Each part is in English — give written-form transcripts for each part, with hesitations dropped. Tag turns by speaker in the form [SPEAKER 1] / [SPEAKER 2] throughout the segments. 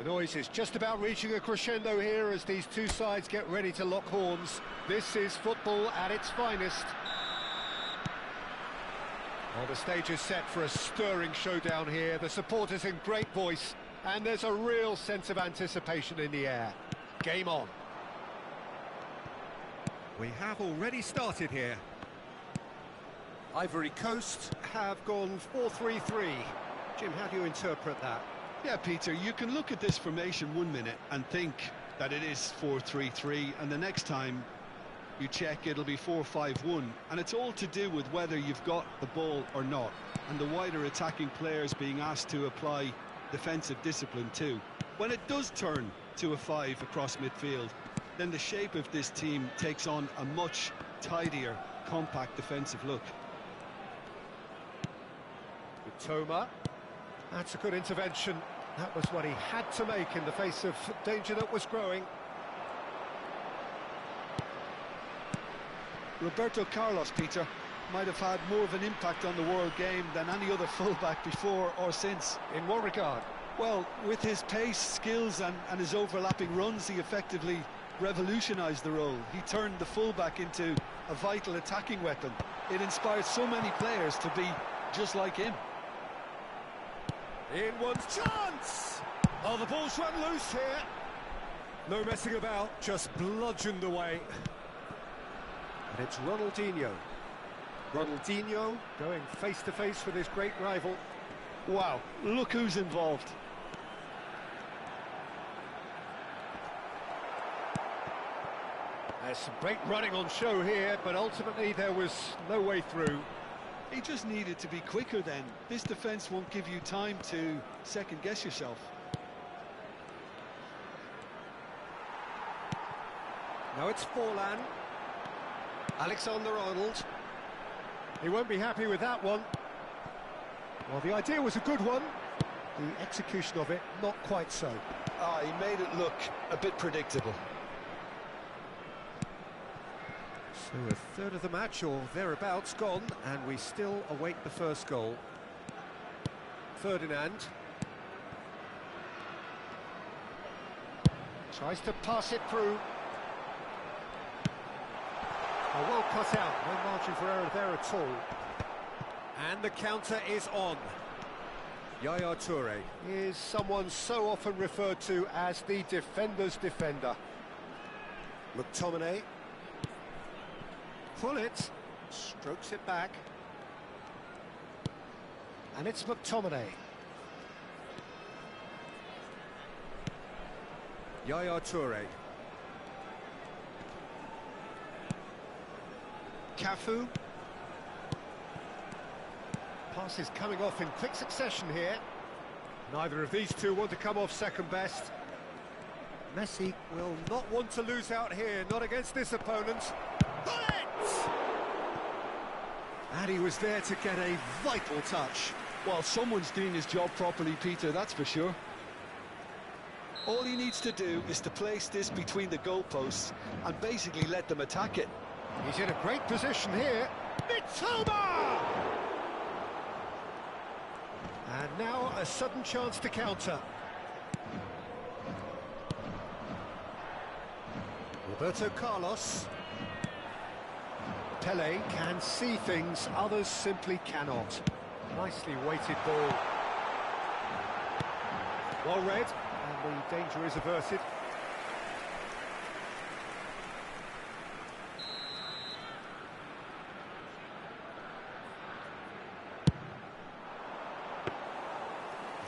[SPEAKER 1] The noise is just about reaching a crescendo here as these two sides get ready to lock horns. This is football at its finest. Well, the stage is set for a stirring showdown here. The supporters in great voice, and there's a real sense of anticipation in the air. Game on. We have already started here. Ivory Coast have gone 4-3-3. Jim, how do you interpret that?
[SPEAKER 2] Yeah, Peter, you can look at this formation 1 minute and think that it is 4-3-3, and the next time you check it'll be 4-5-1, and it's all to do with whether you've got the ball or not, and the wider attacking players being asked to apply defensive discipline too. When it does turn to a 5 across midfield, then the shape of this team takes on a much tidier, compact defensive look.
[SPEAKER 1] Toma. That's a good intervention. That was what he had to make in the face of danger that was growing.
[SPEAKER 2] Roberto Carlos, Peter, might have had more of an impact on the world game than any other fullback before or since.
[SPEAKER 1] In what regard?
[SPEAKER 2] Well, with his pace, skills and his overlapping runs, he effectively revolutionised the role. He turned the fullback into a vital attacking weapon. It inspired so many players to be just like him.
[SPEAKER 1] In one's chance! Oh, the ball's run loose here. No messing about, just bludgeoned away. And it's Ronaldinho. Ronaldinho going face-to-face with his great rival.
[SPEAKER 2] Wow, look who's involved.
[SPEAKER 1] There's some great running on show here, but ultimately there was no way through.
[SPEAKER 2] He just needed to be quicker then. This defence won't give you time to second-guess yourself.
[SPEAKER 1] Now it's Forlan. Alexander-Arnold. He won't be happy with that one. Well, the idea was a good one. The execution of it, not quite so.
[SPEAKER 2] He made it look a bit predictable.
[SPEAKER 1] So a third of the match, or thereabouts, gone, and we still await the first goal. Ferdinand. Tries to pass it through. Oh, well cut out, no margin for error there at all. And the counter is on. Yaya Toure is someone so often referred to as the defender's defender. McTominay. Pull it, strokes it back. And it's McTominay. Yaya Toure. Cafu. Pass is coming off in quick succession here. Neither of these two want to come off second best. Messi will not want to lose out here, not against this opponent. Pull it! And he was there to get a vital touch.
[SPEAKER 2] Well, someone's doing his job properly, Peter, that's for sure. All he needs to do is to place this between the goalposts and basically let them attack it.
[SPEAKER 1] He's in a great position here. Mitoma! And now a sudden chance to counter. Roberto Carlos. Pele can see things others simply cannot. Nicely weighted ball. Well read, and the danger is averted.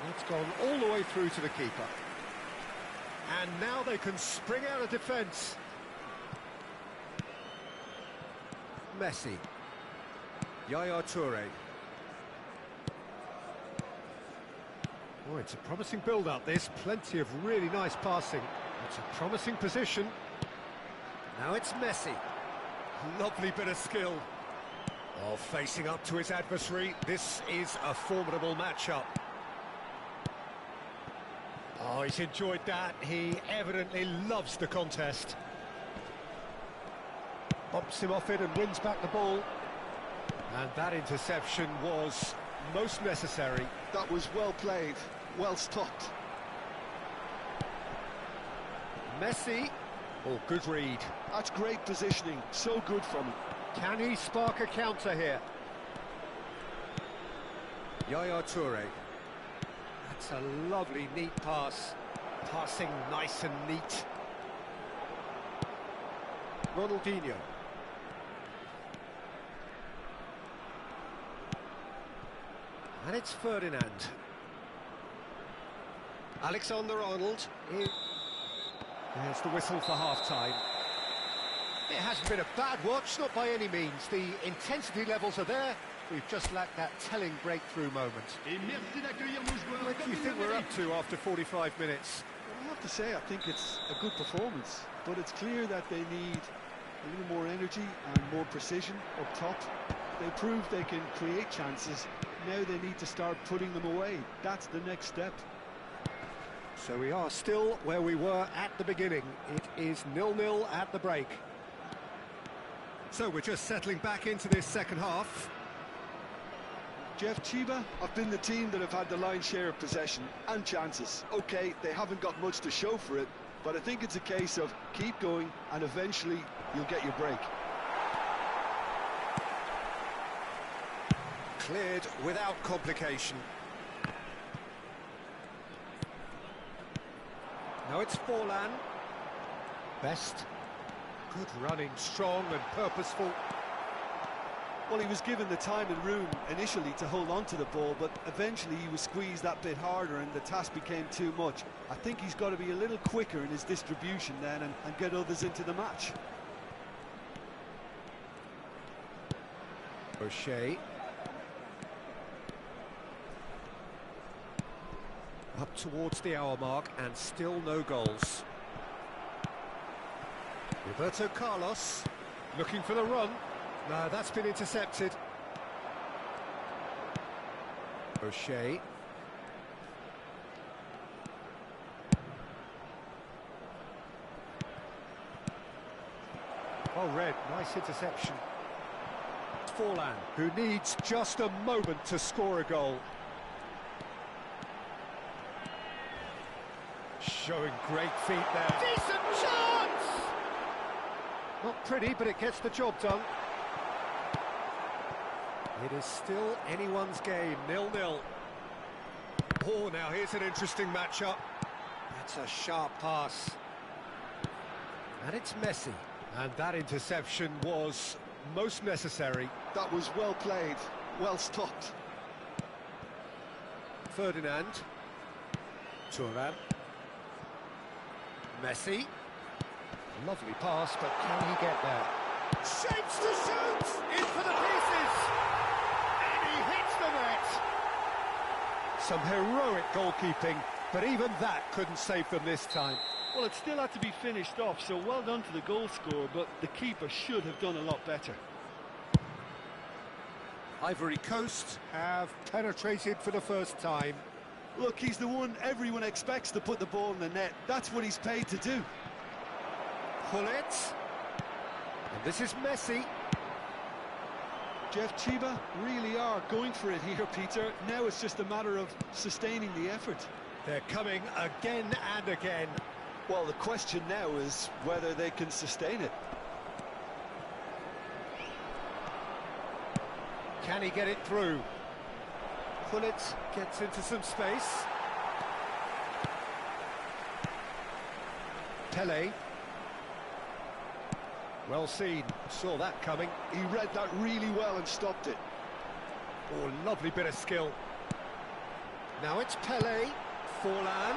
[SPEAKER 1] It's gone all the way through to the keeper. And now they can spring out of defence. Messi. Yaya Toure. Oh, it's a promising build-up, this. Plenty of really nice passing. It's a promising position. Now it's Messi. Lovely bit of skill. Oh, facing up to his adversary. This is a formidable matchup. Oh, he's enjoyed that. He evidently loves the contest. Bumps him off it and wins back the ball. And that interception was most necessary.
[SPEAKER 2] That was well played, well stopped.
[SPEAKER 1] Messi. Oh, good read.
[SPEAKER 2] That's great positioning, so good from him.
[SPEAKER 1] Can he spark a counter here? Yaya Toure. That's a lovely, neat pass. Passing nice and neat. Ronaldinho. And it's Ferdinand. Alexander-Arnold. There's the whistle for half-time. It hasn't been a bad watch, not by any means. The intensity levels are there. We've just lacked that telling breakthrough moment. What do you think we're up to after 45 minutes?
[SPEAKER 2] I have to say, I think it's a good performance, but it's clear that they need a little more energy and more precision up top. They proved they can create chances. Now they need to start putting them away. That's the next step.
[SPEAKER 1] So we are still where we were at the beginning. It is 0-0 at the break. So we're just settling back into this second half.
[SPEAKER 2] Jeff Chiba have been the team that have had the lion's share of possession and chances. OK, they haven't got much to show for it, but I think it's a case of keep going and eventually you'll get your break.
[SPEAKER 1] Cleared without complication. Now it's Forlan. Best. Good running, strong and purposeful.
[SPEAKER 2] Well, he was given the time and room initially to hold on to the ball, but eventually he was squeezed that bit harder and the task became too much. I think he's got to be a little quicker in his distribution then and get others into the match.
[SPEAKER 1] O'Shea. Up towards the hour mark and still no goals. Roberto Carlos looking for the run. No, that's been intercepted. O'Shea. Oh, Red, nice interception. Forlan, who needs just a moment to score a goal. Showing great feet there. Decent chance! Not pretty, but it gets the job done. It is still anyone's game, 0-0. Oh, now here's an interesting matchup. That's a sharp pass. And it's Messi. And that interception was most necessary.
[SPEAKER 2] That was well played, well stopped.
[SPEAKER 1] Ferdinand. Thuram. Messi. Lovely pass, but can he get there? Shapes to shoot! In for the pieces! And he hits the net! Some heroic goalkeeping, but even that couldn't save them this time.
[SPEAKER 2] Well, it still had to be finished off, so well done to the goal scorer, but the keeper should have done a lot better.
[SPEAKER 1] Ivory Coast have penetrated for the first time.
[SPEAKER 2] Look, he's the one everyone expects to put the ball in the net. That's what he's paid to do.
[SPEAKER 1] Pull it. And this is Messi.
[SPEAKER 2] Jeff Chiba really are going for it here, Peter. Now it's just a matter of sustaining the effort.
[SPEAKER 1] They're coming again and again.
[SPEAKER 2] Well, the question now is whether they can sustain it.
[SPEAKER 1] Can he get it through? Pullet gets into some space. Pele. Well seen, saw that coming.
[SPEAKER 2] He read that really well and stopped it.
[SPEAKER 1] Oh, lovely bit of skill. Now it's Pele. Forlan.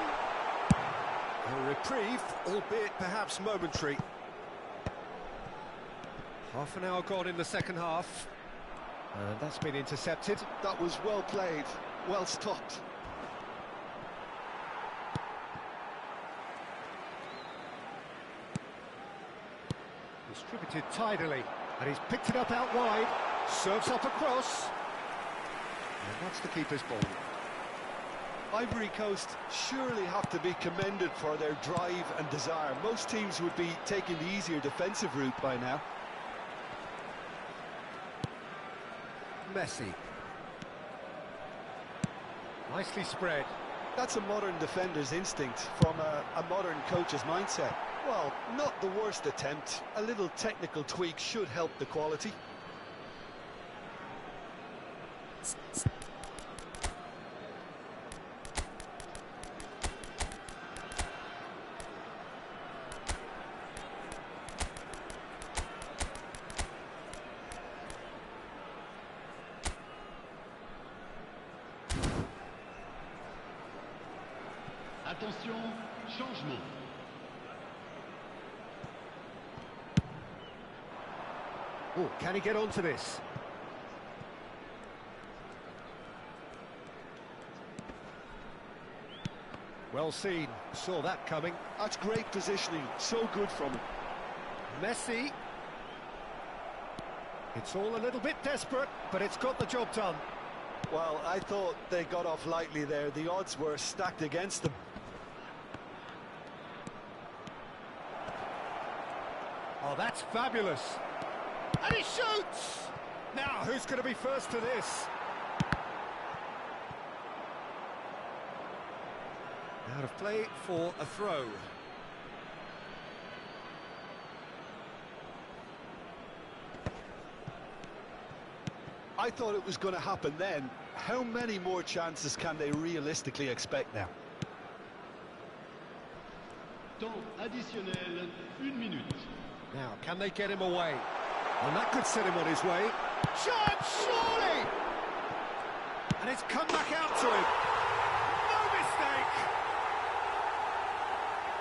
[SPEAKER 1] A reprieve, albeit perhaps momentary. Half an hour gone in the second half. And that's been intercepted.
[SPEAKER 2] That was well played, well stopped.
[SPEAKER 1] Distributed tidily, and he's picked it up out wide. Serves up across. And that's the keeper's ball.
[SPEAKER 2] Ivory Coast surely have to be commended for their drive and desire. Most teams would be taking the easier defensive route by now.
[SPEAKER 1] Messi. Nicely spread.
[SPEAKER 2] That's a modern defender's instinct from a modern coach's mindset. Well, not the worst attempt. A little technical tweak should help the quality.
[SPEAKER 3] Attention, changement.
[SPEAKER 1] Oh, can he get onto this? Well seen, saw that coming.
[SPEAKER 2] That's great positioning, so good from him.
[SPEAKER 1] Messi. It's all a little bit desperate, but it's got the job done.
[SPEAKER 2] Well, I thought they got off lightly there. The odds were stacked against them.
[SPEAKER 1] Oh, that's fabulous. And he shoots! Now, who's going to be first to this? Out of play for a throw.
[SPEAKER 2] I thought it was going to happen then. How many more chances can they realistically expect now?
[SPEAKER 3] Temps additionnel, 1 minute.
[SPEAKER 1] Now, can they get him away? And that could set him on his way. Shot, surely! And it's come back out to him. No mistake!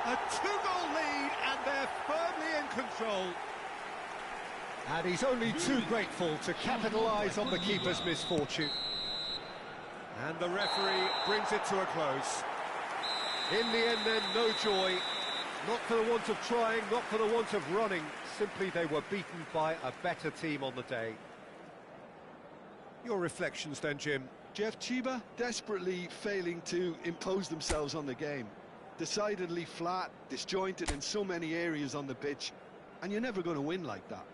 [SPEAKER 1] A 2-goal lead, and they're firmly in control. And he's only too grateful to capitalise on the keeper's misfortune. And the referee brings it to a close. In the end then, no joy. Not for the want of trying, not for the want of running. Simply they were beaten by a better team on the day. Your reflections then, Jim?
[SPEAKER 2] Jeff, Chiba desperately failing to impose themselves on the game. Decidedly flat, disjointed in so many areas on the pitch. And you're never going to win like that.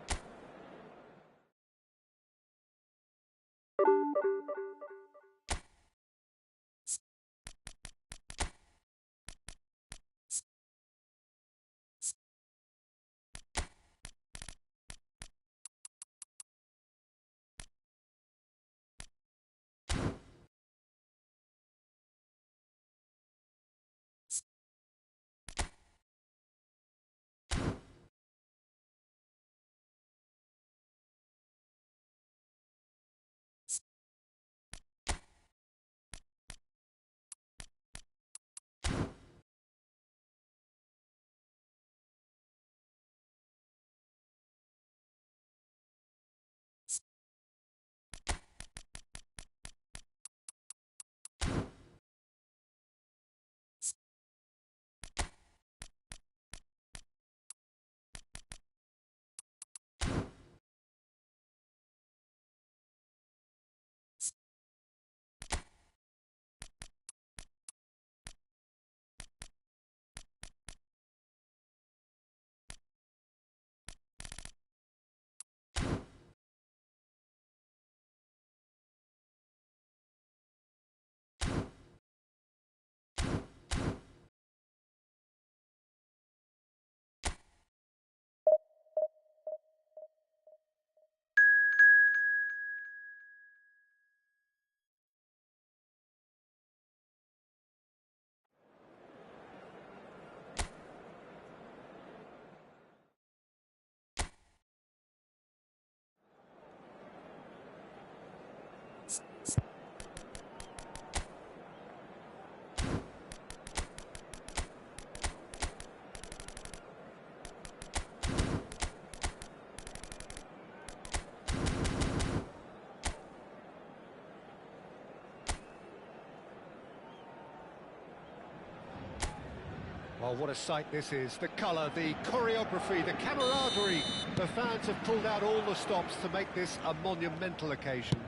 [SPEAKER 1] Well, what a sight this is. The colour, the choreography, the camaraderie. The fans have pulled out all the stops to make this a monumental occasion.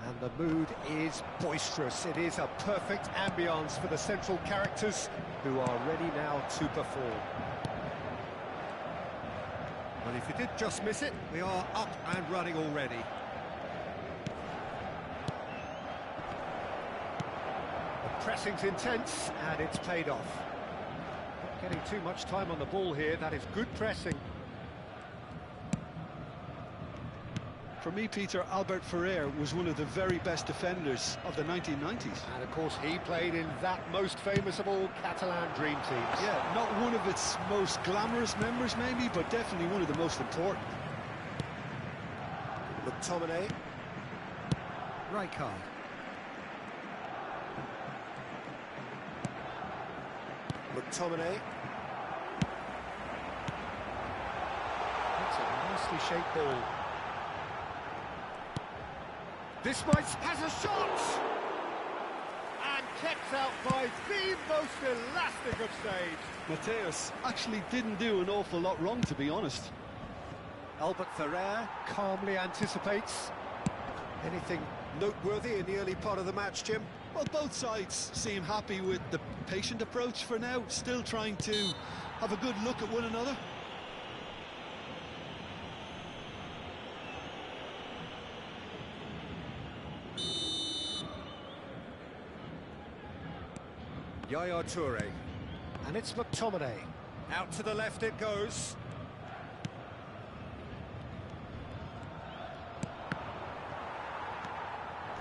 [SPEAKER 1] And the mood is boisterous. It is a perfect ambience for the central characters who are ready now to perform. And if you did just miss it, we are up and running already. pressing's intense, and it's paid off. Not getting too much time on the ball here, that is good pressing.
[SPEAKER 2] For me, Peter, Albert Ferrer was one of the very best defenders of the 1990s.
[SPEAKER 1] And of course, he played in that most famous of all Catalan dream teams.
[SPEAKER 2] Yeah, not one of its most glamorous members, maybe, but definitely one of the most important.
[SPEAKER 1] McTominay. Rijkaard. McTominay. That's a nicely shaped ball. This might has a shot! And kept out by the most elastic of saves.
[SPEAKER 2] Mateus actually didn't do an awful lot wrong, to be honest.
[SPEAKER 1] Albert Ferrer calmly anticipates. Anything noteworthy in the early part of the match, Jim?
[SPEAKER 2] Well, both sides seem happy with the patient approach for now, still trying to have a good look at one another.
[SPEAKER 1] Yaya Toure. And it's McTominay. Out to the left it goes.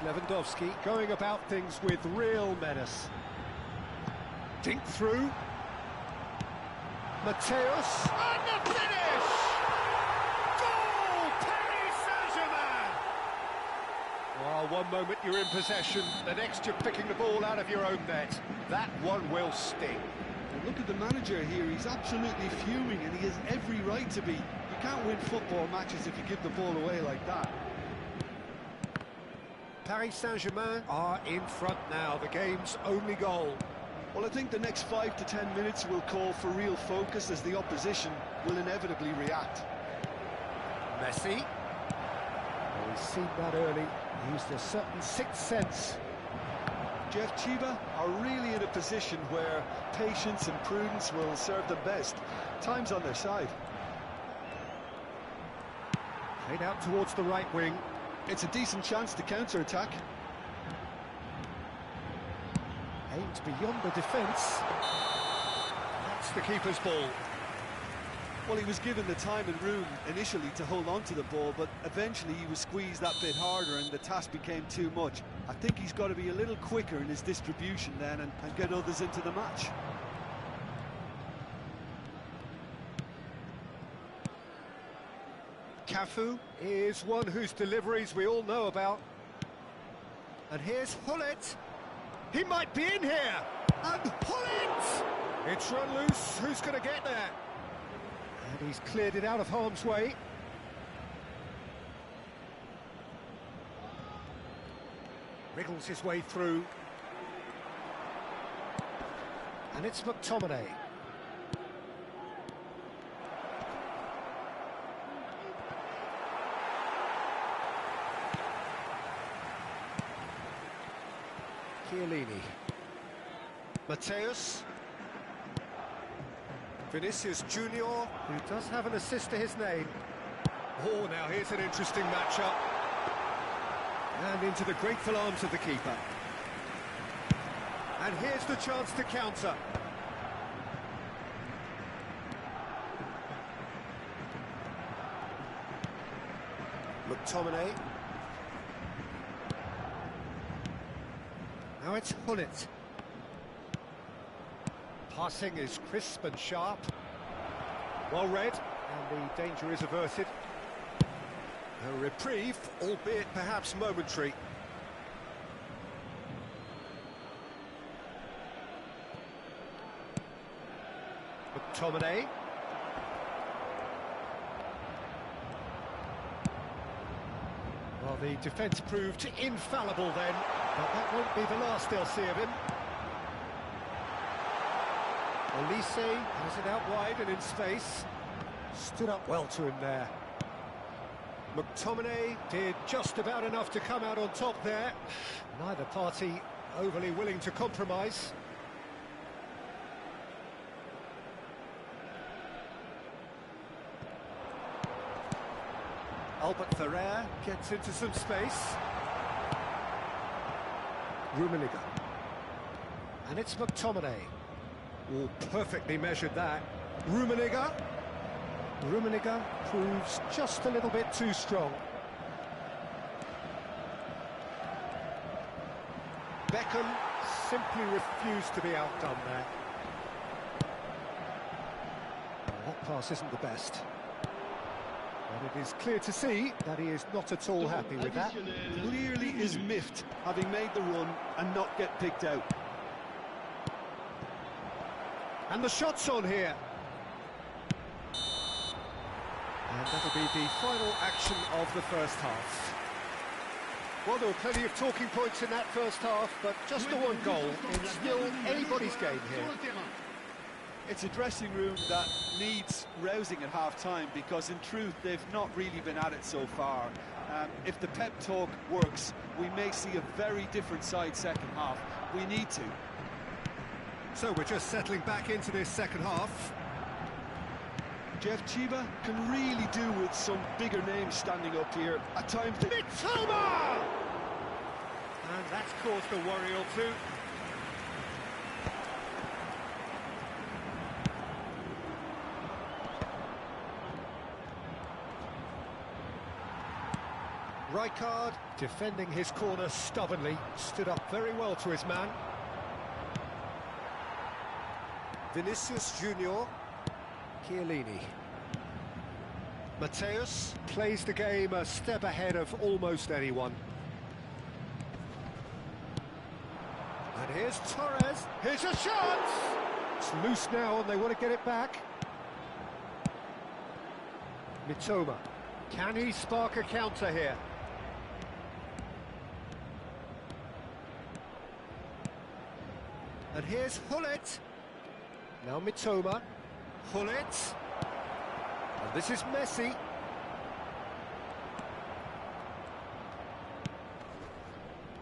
[SPEAKER 1] Lewandowski going about things with real menace. Dink through. Mateus. And the finish! Goal! Paris Saint-Germain! Well, one moment you're in possession, the next you're picking the ball out of your own net. That one will sting.
[SPEAKER 2] And look at the manager here, he's absolutely fuming and he has every right to be. You can't win football matches if you give the ball away like that.
[SPEAKER 1] Paris Saint-Germain are in front now, the game's only goal.
[SPEAKER 2] Well, I think the next 5 to 10 minutes will call for real focus as the opposition will inevitably react.
[SPEAKER 1] Messi. Well, he's seen that early, used a certain sixth sense.
[SPEAKER 2] Jeff Chiba are really in a position where patience and prudence will serve them best. Time's on their side.
[SPEAKER 1] Played out towards the right wing.
[SPEAKER 2] It's a decent chance to counter-attack.
[SPEAKER 1] Aimed beyond the defence. That's the keeper's ball.
[SPEAKER 2] Well, he was given the time and room initially to hold on to the ball, but eventually he was squeezed that bit harder and the task became too much. I think he's got to be a little quicker in his distribution then and get others into the match.
[SPEAKER 1] Cafu is one whose deliveries we all know about. And here's Hullet. He might be in here. And Hullet! It's run loose. Who's going to get there? And he's cleared it out of harm's way. Wriggles his way through. And it's McTominay. Chiellini. Mateus. Vinicius Junior, who does have an assist to his name. Oh, now here's an interesting matchup. And into the grateful arms of the keeper. And here's the chance to counter. McTominay. Now it's Hullet. Passing is crisp and sharp. Well read, and the danger is averted. A reprieve, albeit perhaps momentary. McTominay. Well, the defence proved infallible then, but that won't be the last they'll see of him. Elise has it out wide and in space. Stood up well to him there. McTominay did just about enough to come out on top there. Neither party overly willing to compromise. Albert Ferrer gets into some space. Rummenigge. And it's McTominay. Oh, perfectly measured that. Rummenigge. Rummenigge proves just a little bit too strong. Beckham simply refused to be outdone there. That pass isn't the best. But it is clear to see that he is not at all happy with that.
[SPEAKER 2] Clearly is miffed, having made the run and not get picked out.
[SPEAKER 1] And the shot's on here. And that'll be the final action of the first half. Well, there were plenty of talking points in that first half, but just the one goal. It's still anybody's game here.
[SPEAKER 4] It's a dressing room that needs rousing at half-time, because in truth they've not really been at it so far. If the pep talk works, we may see a very different side second half. We need to.
[SPEAKER 1] So we're just settling back into this second half.
[SPEAKER 2] Jeff Chiba can really do with some bigger names standing up here. At times they...
[SPEAKER 1] Mitoma! And that's caused a worry or two. Rijkaard, defending his corner stubbornly, stood up very well to his man. Vinicius Junior, Chiellini. Mateus plays the game a step ahead of almost anyone. And here's Torres, here's a shot! It's loose now and they want to get it back. Mitoma, can he spark a counter here? And here's Hullet. Now Mitoma. Hullet. And this is Messi.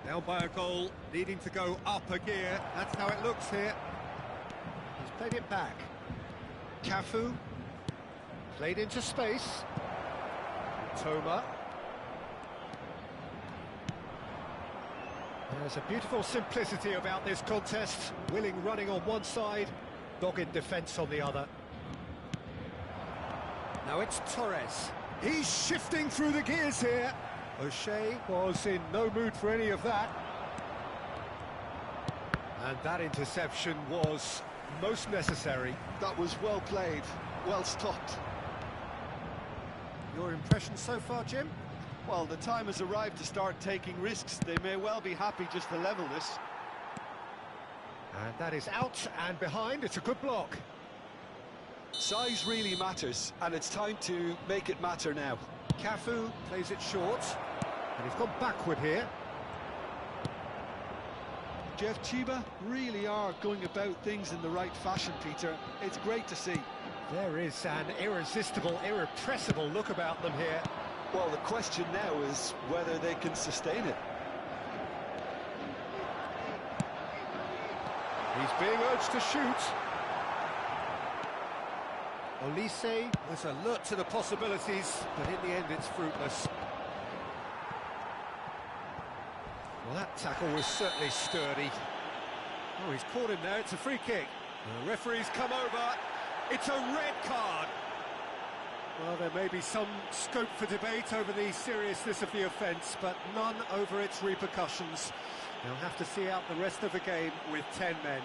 [SPEAKER 1] Down by a goal, needing to go up a gear. That's how it looks here. He's played it back. Cafu. Played into space. Mitoma. There's a beautiful simplicity about this contest. Willing running on one side, dogged defence on the other. Now it's Torres. He's shifting through the gears here. O'Shea was in no mood for any of that. And that interception was most necessary.
[SPEAKER 2] That was well played, well stopped.
[SPEAKER 1] Your impression so far, Jim?
[SPEAKER 4] Well, the time has arrived to start taking risks. They may well be happy just to level this.
[SPEAKER 1] And that is out and behind. It's a good block.
[SPEAKER 2] Size really matters, and it's time to make it matter now.
[SPEAKER 1] Cafu plays it short, and he's gone backward here.
[SPEAKER 2] Jeff Chiba really are going about things in the right fashion, Peter. It's great to see.
[SPEAKER 1] There is an irresistible, irrepressible look about them here.
[SPEAKER 2] Well, the question now is whether they can sustain it.
[SPEAKER 1] He's being urged to shoot. Olise was alert to the possibilities, but in the end it's fruitless. Well, that tackle was certainly sturdy. Oh, he's caught him there, it's a free kick. The referee's come over, it's a red card. Well, there may be some scope for debate over the seriousness of the offence, but none over its repercussions. They'll have to see out the rest of the game with 10 men.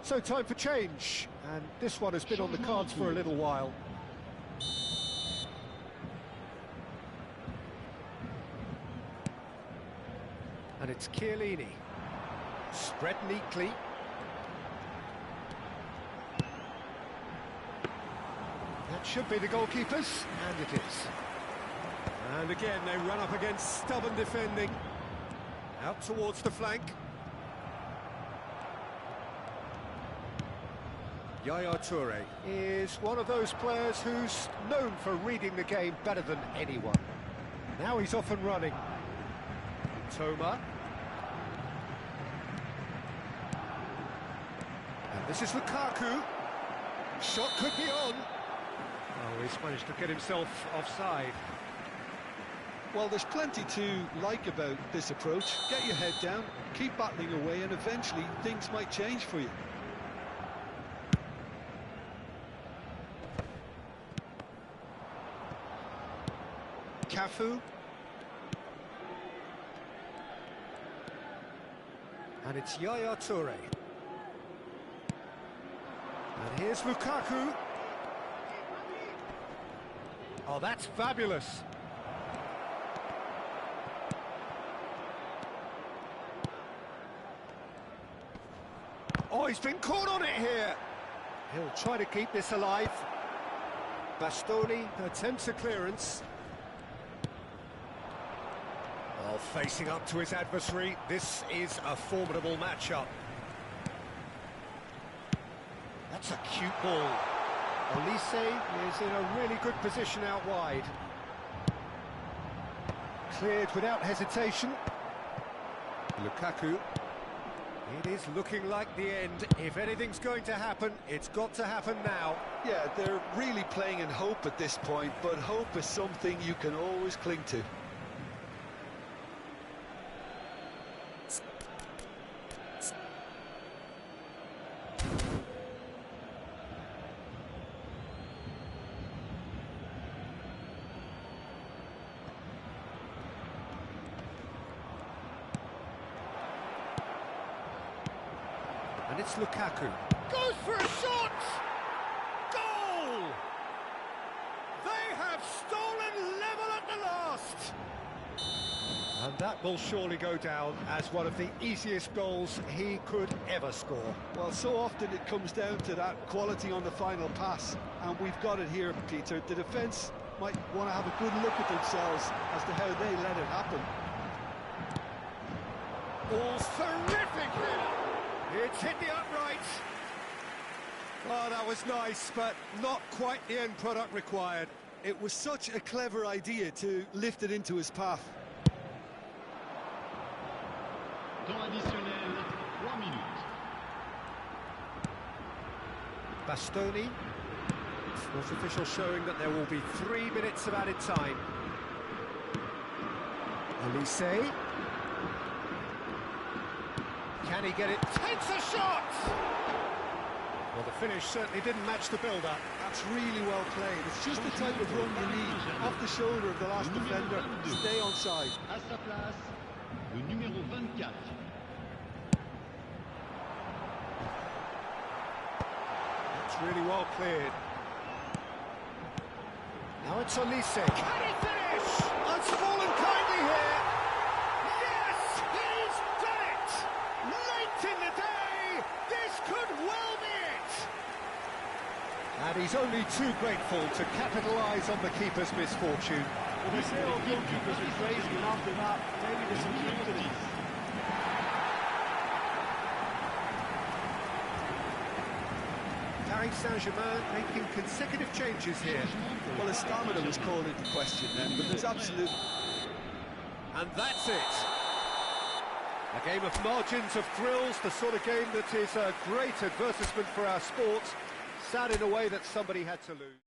[SPEAKER 1] So time for change, and this one has been on the cards for a little while. And it's Chiellini. Spread neatly. That should be the goalkeepers, and it is. And again, they run up against stubborn defending. Out towards the flank. Yaya Toure is one of those players who's known for reading the game better than anyone. Now he's off and running. Toma. And this is Lukaku. Shot could be on. Oh, he's managed to get himself offside.
[SPEAKER 2] Well, there's plenty to like about this approach. Get your head down, keep battling away, and eventually things might change for you.
[SPEAKER 1] Cafu. And it's Yaya Toure. And here's Lukaku. Oh, that's fabulous. Oh, he's been caught on it here. He'll try to keep this alive. Bastoni attempts a clearance. Oh, facing up to his adversary, this is a formidable matchup. That's a cute ball. Olise is in a really good position out wide. Cleared without hesitation. Lukaku. It is looking like the end. If anything's going to happen, it's got to happen now.
[SPEAKER 2] Yeah, they're really playing in hope at this point, but hope is something you can always cling to.
[SPEAKER 1] And it's Lukaku. Goes for a shot! Goal! They have stolen level at the last! And that will surely go down as one of the easiest goals he could ever score.
[SPEAKER 2] Well, so often it comes down to that quality on the final pass, and we've got it here, Peter. The defence might want to have a good look at themselves as to how they let it happen.
[SPEAKER 1] Ball's terrific here! It's hit the uprights. Oh, that was nice, but not quite the end product required.
[SPEAKER 2] It was such a clever idea to lift it into his path.
[SPEAKER 3] Temps additionnel, 3 minutes.
[SPEAKER 1] Bastoni. Sports official showing that there will be 3 minutes of added time. Olise. Can he get it? Takes a shot! Well, the finish certainly didn't match the build-up.
[SPEAKER 2] That's really well played. It's just the type of run you need. Off the shoulder of the last defender. Stay on side.
[SPEAKER 3] À sa place, le numéro 24.
[SPEAKER 1] That's really well cleared. Now it's Olise. Can he finish? It's fallen kindly here. Yes, he's done it! Late in the day, this could well be it. And he's only too grateful to capitalise on the keeper's misfortune.
[SPEAKER 4] Well, they say all goalkeepers are crazy, and after that, maybe there's some truth to this.
[SPEAKER 1] Paris Saint-Germain making consecutive changes here.
[SPEAKER 2] Well, his stamina was called into question then, but there's absolute...
[SPEAKER 1] And that's it. A game of margins, of thrills, the sort of game that is a great advertisement for our sport. Sad in a way that somebody had to lose.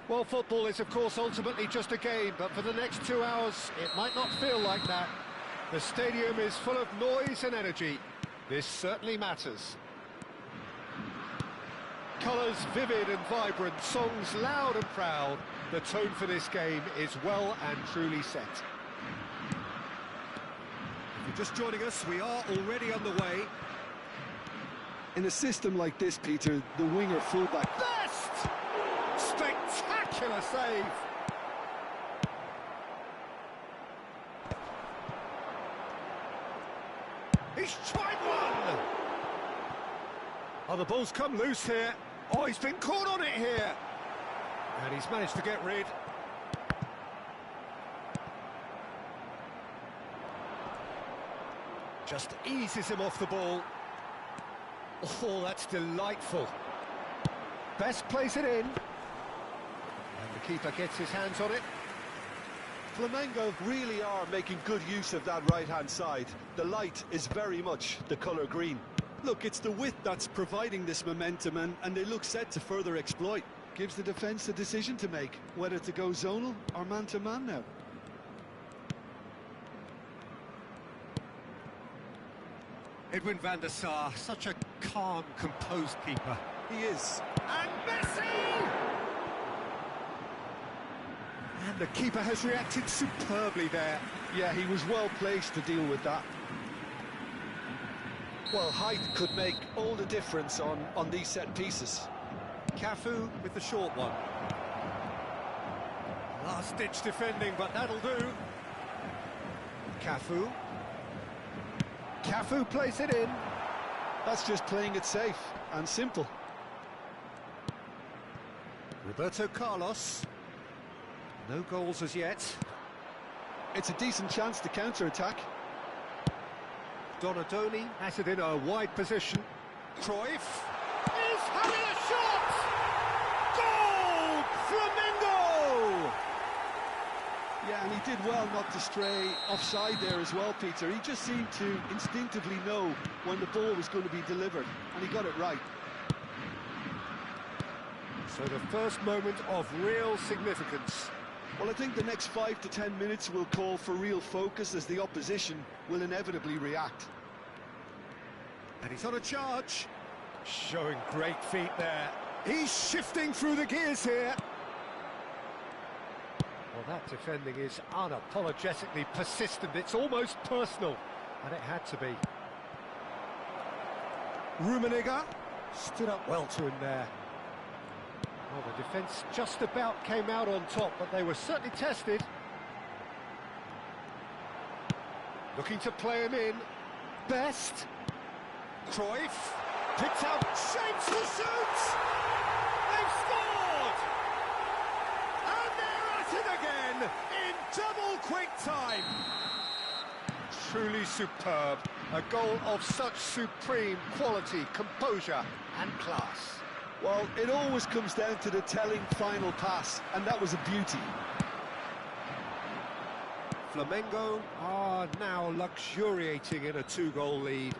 [SPEAKER 1] Well, football is, of course, ultimately just a game, but for the next 2 hours, it might not feel like that. The stadium is full of noise and energy. This certainly matters. Colours vivid and vibrant, songs loud and proud. The tone for this game is well and truly set. If you're just joining us, we are already underway.
[SPEAKER 2] In a system like this, Peter, the winger fullback...
[SPEAKER 1] Best! Spectacular save! He's tried one! Oh, the ball's come loose here. Oh, he's been caught on it here. And he's managed to get rid. Just eases him off the ball. Oh, that's delightful. Best place it in. And the keeper gets his hands on it.
[SPEAKER 2] Flamengo really are making good use of that right-hand side. The light is very much the colour green. Look, it's the width that's providing this momentum, and they look set to further exploit. Gives the defence a decision to make, whether to go zonal or man-to-man now.
[SPEAKER 1] Edwin van der Sar, such a calm, composed keeper.
[SPEAKER 2] He is.
[SPEAKER 1] And Messi! And the keeper has reacted superbly there.
[SPEAKER 2] Yeah, he was well placed to deal with that. Well, height could make all the difference on these set pieces.
[SPEAKER 1] Cafu with the short one. Last-ditch defending, but that'll do. Cafu. Cafu plays it in.
[SPEAKER 2] That's just playing it safe and simple.
[SPEAKER 1] Roberto Carlos. No goals as yet.
[SPEAKER 2] It's a decent chance to counter-attack.
[SPEAKER 1] Donadoni has it in a wide position. Cruyff is having a shot! Goal! Flamengo!
[SPEAKER 2] Yeah, and he did well not to stray offside there as well, Peter. He just seemed to instinctively know when the ball was going to be delivered, and he got it right.
[SPEAKER 1] So the first moment of real significance.
[SPEAKER 2] Well, I think the next 5 to 10 minutes will call for real focus as the opposition will inevitably react.
[SPEAKER 1] And he's on a charge. Showing great feet there. He's shifting through the gears here. Well, that defending is unapologetically persistent. It's almost personal. And it had to be. Rummenigge stood up well to him there. Well, the defence just about came out on top, but they were certainly tested. Looking to play him in. Best. Cruyff. Picked out. Shapes the suit. They've scored! And they're at it again in double quick time. Truly superb. A goal of such supreme quality, composure and class.
[SPEAKER 2] Well, it always comes down to the telling final pass, and that was a beauty.
[SPEAKER 1] Flamengo are now luxuriating in a 2-goal lead.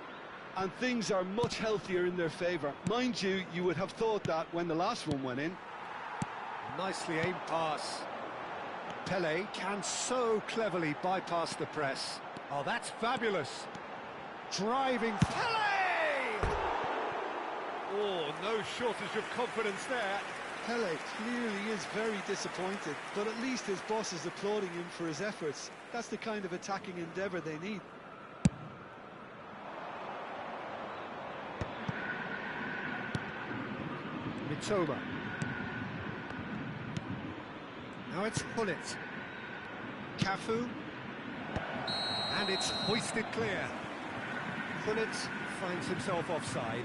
[SPEAKER 2] And things are much healthier in their favour. Mind you, you would have thought that when the last one went in.
[SPEAKER 1] Nicely aimed pass. Pelé can so cleverly bypass the press. Oh, that's fabulous. Driving Pelé! Oh, no shortage of confidence there.
[SPEAKER 2] Pelé clearly is very disappointed, but at least his boss is applauding him for his efforts. That's the kind of attacking endeavour they need.
[SPEAKER 1] Mitoma. Now it's Hullet. Cafu. And it's hoisted clear. Hullet finds himself offside.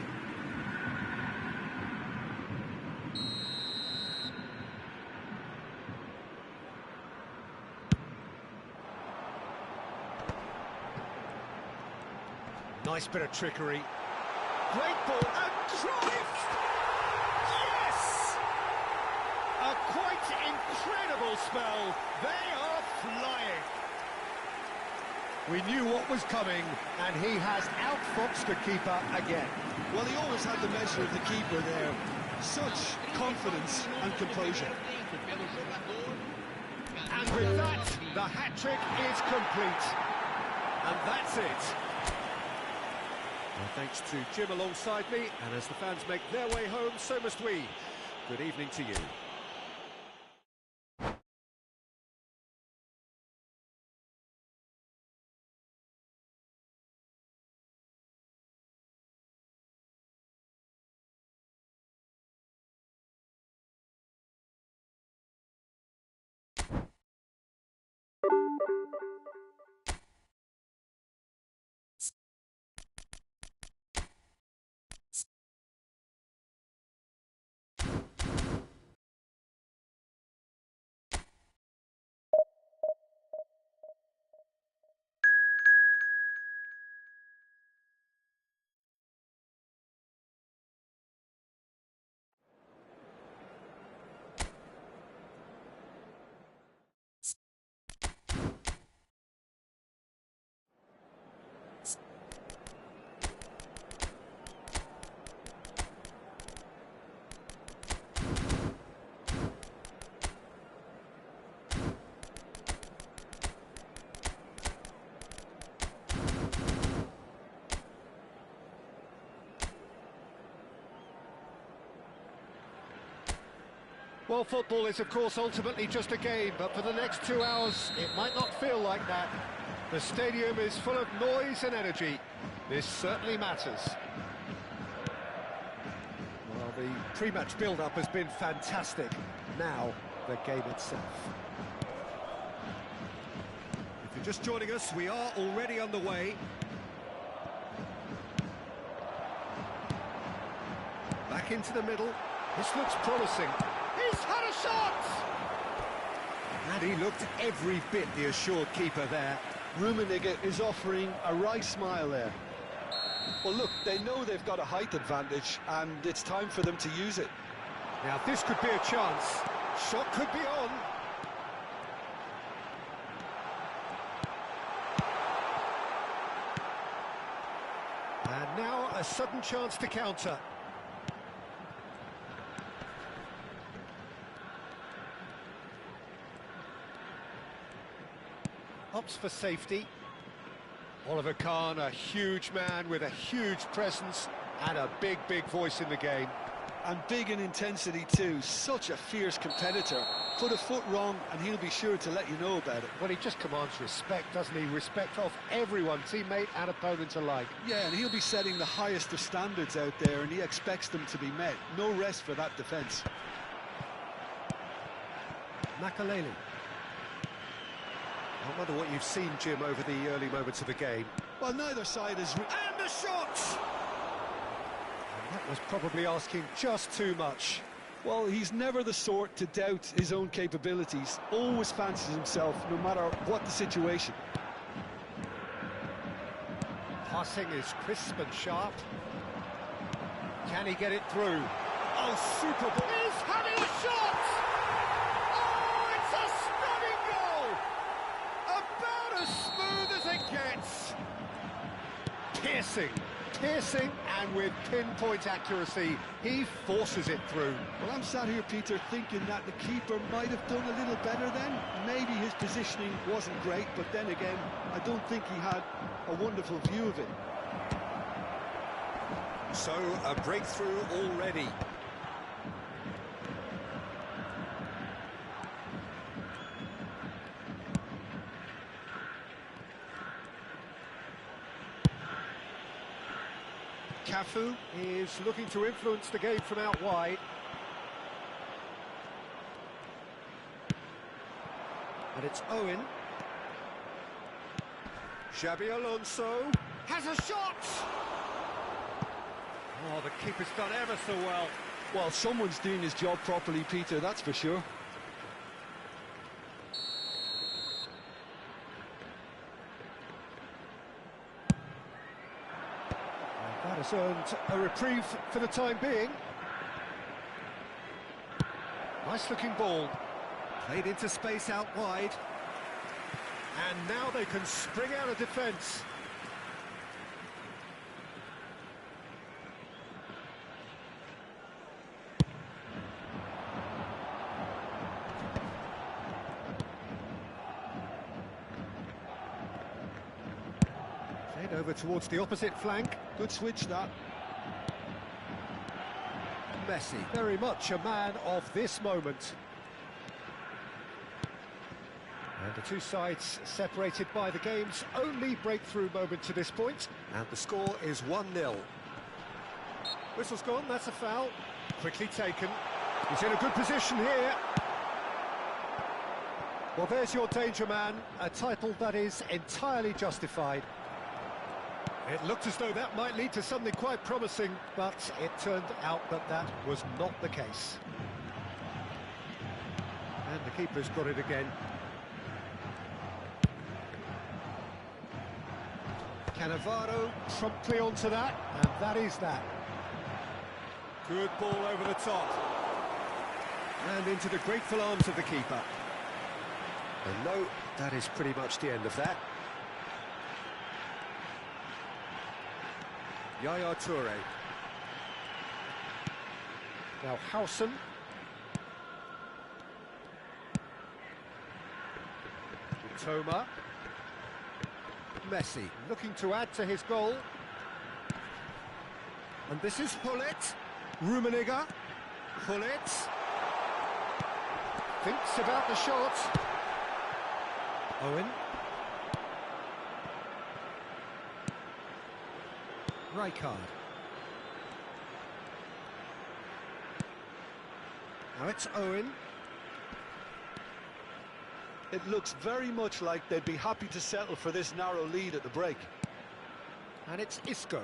[SPEAKER 1] Nice bit of trickery. Great ball, and Cruyff! Yes! A quite incredible spell. They are flying. We knew what was coming, and he has outfoxed the keeper again.
[SPEAKER 2] Well, he always had the measure of the keeper there. Such confidence and composure.
[SPEAKER 1] And with that, the hat-trick is complete. And that's it. Well, thanks to Jim alongside me, and as the fans make their way home, so must we. Good evening to you. Well, football is, of course, ultimately just a game, but for the next 2 hours, it might not feel like that. The stadium is full of noise and energy. This certainly matters. Well, the pre-match build-up has been fantastic. Now, the game itself. If you're just joining us, we are already underway. Back into the middle. This looks promising. He's had a shot! And he looked every bit the assured keeper there.
[SPEAKER 2] Rummenigge is offering a right smile there. Well, look, they know they've got a height advantage, and it's time for them to use it.
[SPEAKER 1] Now, this could be a chance. Shot could be on. And now a sudden chance to counter. Opts for safety. Oliver Kahn, a huge man with a huge presence and a big, big voice in the game.
[SPEAKER 2] And big in intensity too, such a fierce competitor. Put a foot wrong and he'll be sure to let you know about it.
[SPEAKER 1] Well, he just commands respect, doesn't he? Respect of everyone, teammate and opponent alike.
[SPEAKER 2] Yeah, and he'll be setting the highest of standards out there, and he expects them to be met. No rest for that defence.
[SPEAKER 1] Makaleli. I wonder what you've seen, Jim, over the early moments of the game.
[SPEAKER 2] Well, neither side is...
[SPEAKER 1] And the shot! And that was probably asking just too much.
[SPEAKER 2] Well, he's never the sort to doubt his own capabilities. Always fancies himself, no matter what the situation.
[SPEAKER 1] Passing is crisp and sharp. Can he get it through? Oh, super ball! He's having a shot! Oh, it's a stunning goal! About as smooth as it gets. Piercing, and with pinpoint accuracy, he forces it through.
[SPEAKER 2] Well, I'm sat here, Peter, thinking that the keeper might have done a little better then. Maybe his positioning wasn't great, but then again, I don't think he had a wonderful view of it.
[SPEAKER 1] So, a breakthrough already. Cafu is looking to influence the game from out wide. And it's Owen. Xabi Alonso has a shot! Oh, the keeper's done ever so well.
[SPEAKER 2] Well, someone's doing his job properly, Peter, that's for sure.
[SPEAKER 1] That has earned a reprieve for the time being. Nice looking ball. Played into space out wide. And now they can spring out of defence. Played over towards the opposite flank.
[SPEAKER 2] Good switch, that.
[SPEAKER 1] Messi, very much a man of this moment. And the two sides separated by the game's only breakthrough moment to this point. And the score is 1-0. Whistle's gone, that's a foul. Quickly taken. He's in a good position here. Well, there's your danger man, a title that is entirely justified. It looked as though that might lead to something quite promising, but it turned out that that was not the case. And the keeper's got it again. Cannavaro promptly onto that, and that is that. Good ball over the top. And into the grateful arms of the keeper. And no, that is pretty much the end of that. Yaya Toure. Now Howson. Toma. Messi looking to add to his goal. And this is Hullet. Rummenigge. Hullet. Thinks about the shot. Owen. Rijkaard. Now it's Owen.
[SPEAKER 2] It looks very much like they'd be happy to settle for this narrow lead at the break.
[SPEAKER 1] And it's Isco.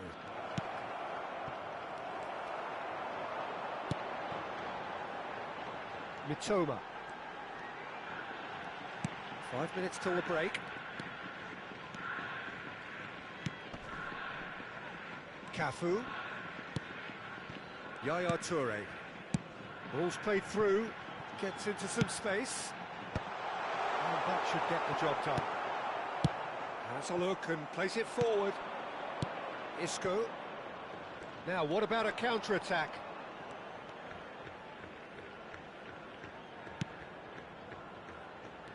[SPEAKER 1] Mitoma. 5 minutes till the break. Cafu. Yaya Toure. Ball's played through, gets into some space. And that should get the job done. Has a look and plays it forward. Isco. Now, what about a counter-attack?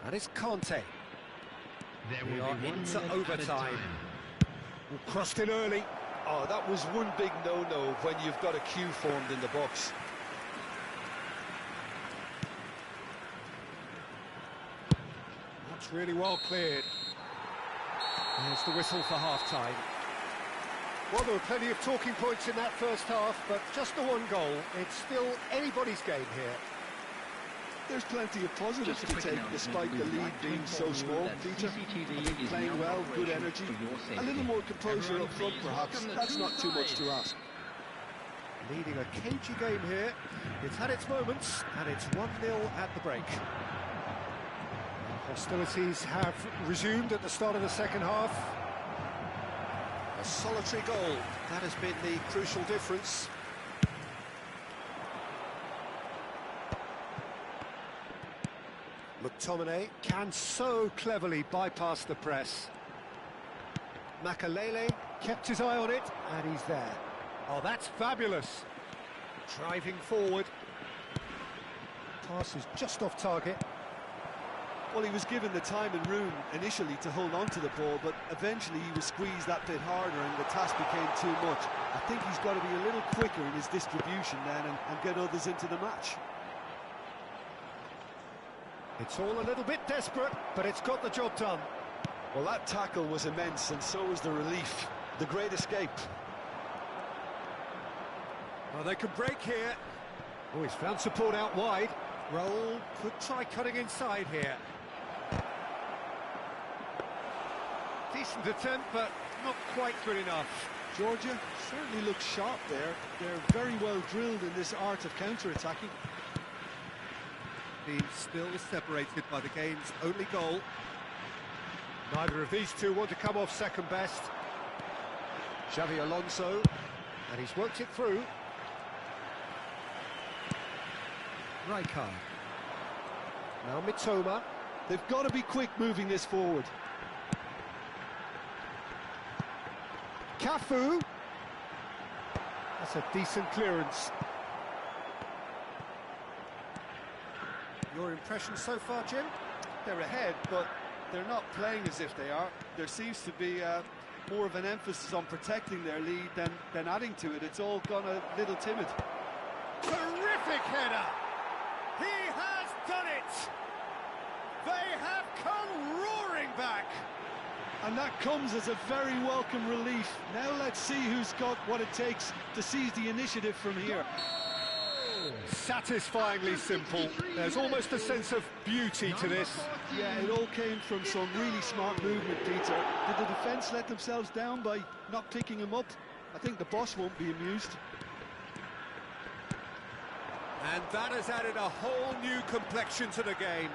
[SPEAKER 1] And it's Conte. We are into overtime. Crossed in early.
[SPEAKER 2] Oh, that was one big no-no when you've got a queue formed in the box.
[SPEAKER 1] That's really well cleared. There's the whistle for half-time. Well, there were plenty of talking points in that first half, but just the one goal. It's still anybody's game here.
[SPEAKER 2] There's plenty of positives to take despite the lead being so small, Peter. Playing well, good energy, a little more composure up front perhaps, that's not too much to ask.
[SPEAKER 1] Leading a cagey game here. It's had its moments, and it's 1-0 at the break. Hostilities have resumed at the start of the second half. A solitary goal, that has been the crucial difference. McTominay can so cleverly bypass the press. Makalele kept his eye on it, and he's there. Oh, that's fabulous. Driving forward. Pass is just off target.
[SPEAKER 4] Well, he was given the time and room initially to hold on to the ball, but eventually he was squeezed that bit harder and the task became too much. I think he's got to be a little quicker in his distribution then and get others into the match.
[SPEAKER 1] It's all a little bit desperate, but it's got the job done.
[SPEAKER 2] Well, that tackle was immense, and so was the relief. The great escape.
[SPEAKER 1] Well, they could break here. Oh, he's found support out wide. Raul could try cutting inside here. Decent attempt, but not quite good enough.
[SPEAKER 2] Georgia certainly looks sharp there. They're very well drilled in this art of counter-attacking.
[SPEAKER 1] Team still separated by the game's only goal. Neither of these two want to come off second best. Xavi Alonso, and he's worked it through. Rijkaard. Now Mitoma.
[SPEAKER 2] They've got to be quick moving this forward.
[SPEAKER 1] Cafu. That's a decent clearance. Your impression so far, Jim?
[SPEAKER 4] They're ahead, but they're not playing as if they are. There seems to be more of an emphasis on protecting their lead than adding to it. It's all gone a little timid.
[SPEAKER 1] Terrific header! He has done it! They have come roaring back!
[SPEAKER 2] And that comes as a very welcome relief. Now let's see who's got what it takes to seize the initiative from here.
[SPEAKER 1] Satisfyingly simple. There's almost a sense of beauty to this.
[SPEAKER 2] Yeah, it all came from some really smart movement, Peter. Did the defence let themselves down by not picking him up? I think the boss won't be amused.
[SPEAKER 1] And that has added a whole new complexion to the game.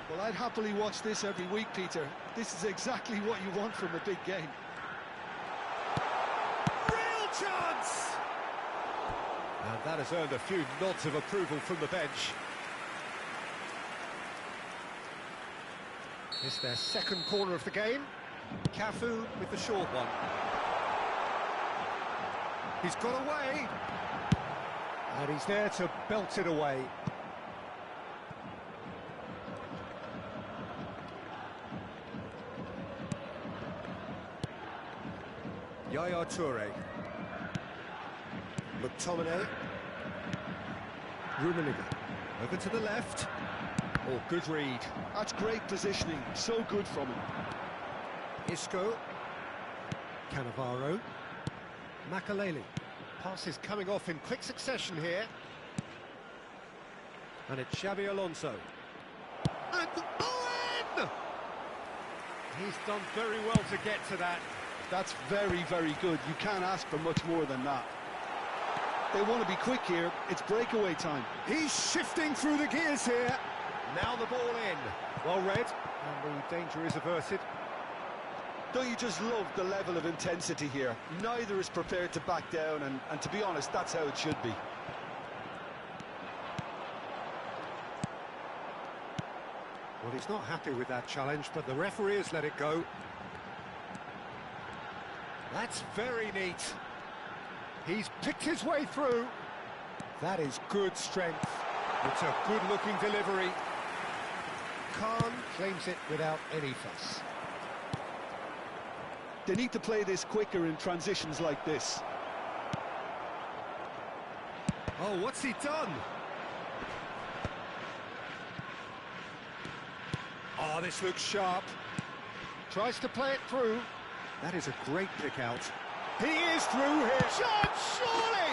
[SPEAKER 2] Well, I'd happily watch this every week, Peter. This is exactly what you want from a big game.
[SPEAKER 1] Real chance! And that has earned a few nods of approval from the bench. It's their second corner of the game. Cafu with the short one. He's got away. And he's there to belt it away. Yaya Toure. McTominay. Rummenigge. Over to the left. Oh, good read.
[SPEAKER 2] That's great positioning. So good from him.
[SPEAKER 1] Isco. Cannavaro. Makaleli. Passes coming off in quick succession here. And it's Xabi Alonso. And Owen! He's done very well to get to that.
[SPEAKER 2] That's very, very good. You can't ask for much more than that. They want to be quick here. It's breakaway time.
[SPEAKER 1] He's shifting through the gears here. Now the ball in. Well read. And the danger is averted.
[SPEAKER 2] Don't you just love the level of intensity here? Neither is prepared to back down, and to be honest, that's how it should be.
[SPEAKER 1] Well, he's not happy with that challenge, but the referee has let it go. That's very neat. He's picked his way through. That is good strength. It's a good-looking delivery. Khan claims it without any fuss.
[SPEAKER 2] They need to play this quicker in transitions like this.
[SPEAKER 1] Oh, what's he done? Oh, this looks sharp. Tries to play it through. That is a great pick out. He is through here. Shot, surely!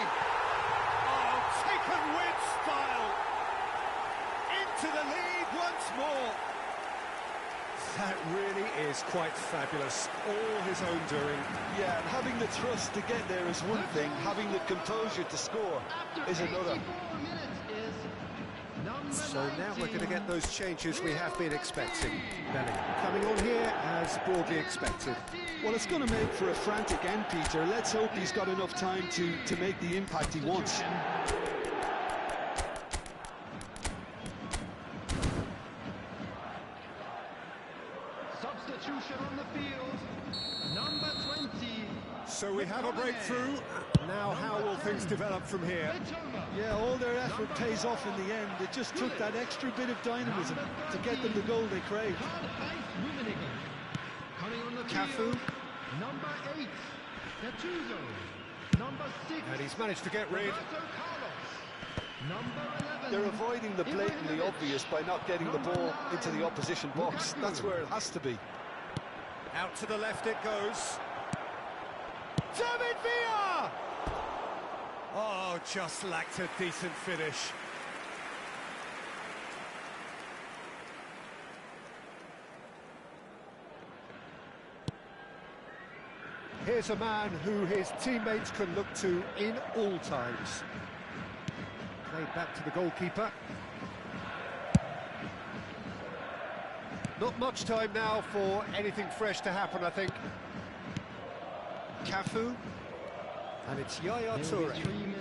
[SPEAKER 1] Oh, taken with style. Into the lead once more. That really is quite fabulous. All his own doing.
[SPEAKER 2] Yeah, and having the trust to get there is one thing. Having the composure to score is another.
[SPEAKER 1] So now we're going to get those changes we have been expecting. Bellingham coming on here as broadly expected.
[SPEAKER 2] Well, it's going to make for a frantic end, Peter. Let's hope he's got enough time to make the impact he wants.
[SPEAKER 3] Substitution on the field, number 20.
[SPEAKER 1] So we have a breakthrough. Now how will things develop from here?
[SPEAKER 2] Yeah, all their effort pays off in the end. It just took that extra bit of dynamism to get them the goal they craved.
[SPEAKER 1] Cafu.
[SPEAKER 3] Number 8, Gattuso. Number 6,
[SPEAKER 1] And he's managed to get rid.
[SPEAKER 3] Number 11.
[SPEAKER 2] They're avoiding the blatantly obvious by not getting the ball into the opposition box. That's where it has to be.
[SPEAKER 1] Out to the left it goes. David Villa! Oh, just lacked a decent finish. Here's a man who his teammates can look to in all times. Played back to the goalkeeper. Not much time now for anything fresh to happen, I think. Cafu. And it's Yaya Toure.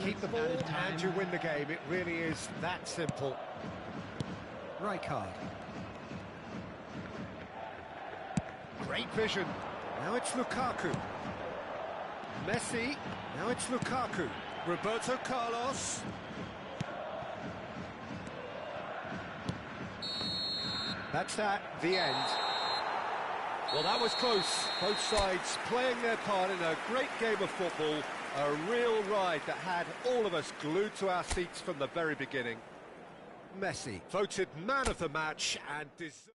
[SPEAKER 1] Keep the ball and you win the game. It really is that simple. Rijkaard. Great vision. Now it's Lukaku. Messi. Now it's Lukaku. Roberto Carlos. That's the end. Well, that was close. Both sides playing their part in a great game of football. A real ride that had all of us glued to our seats from the very beginning. Messi, voted man of the match and deserved.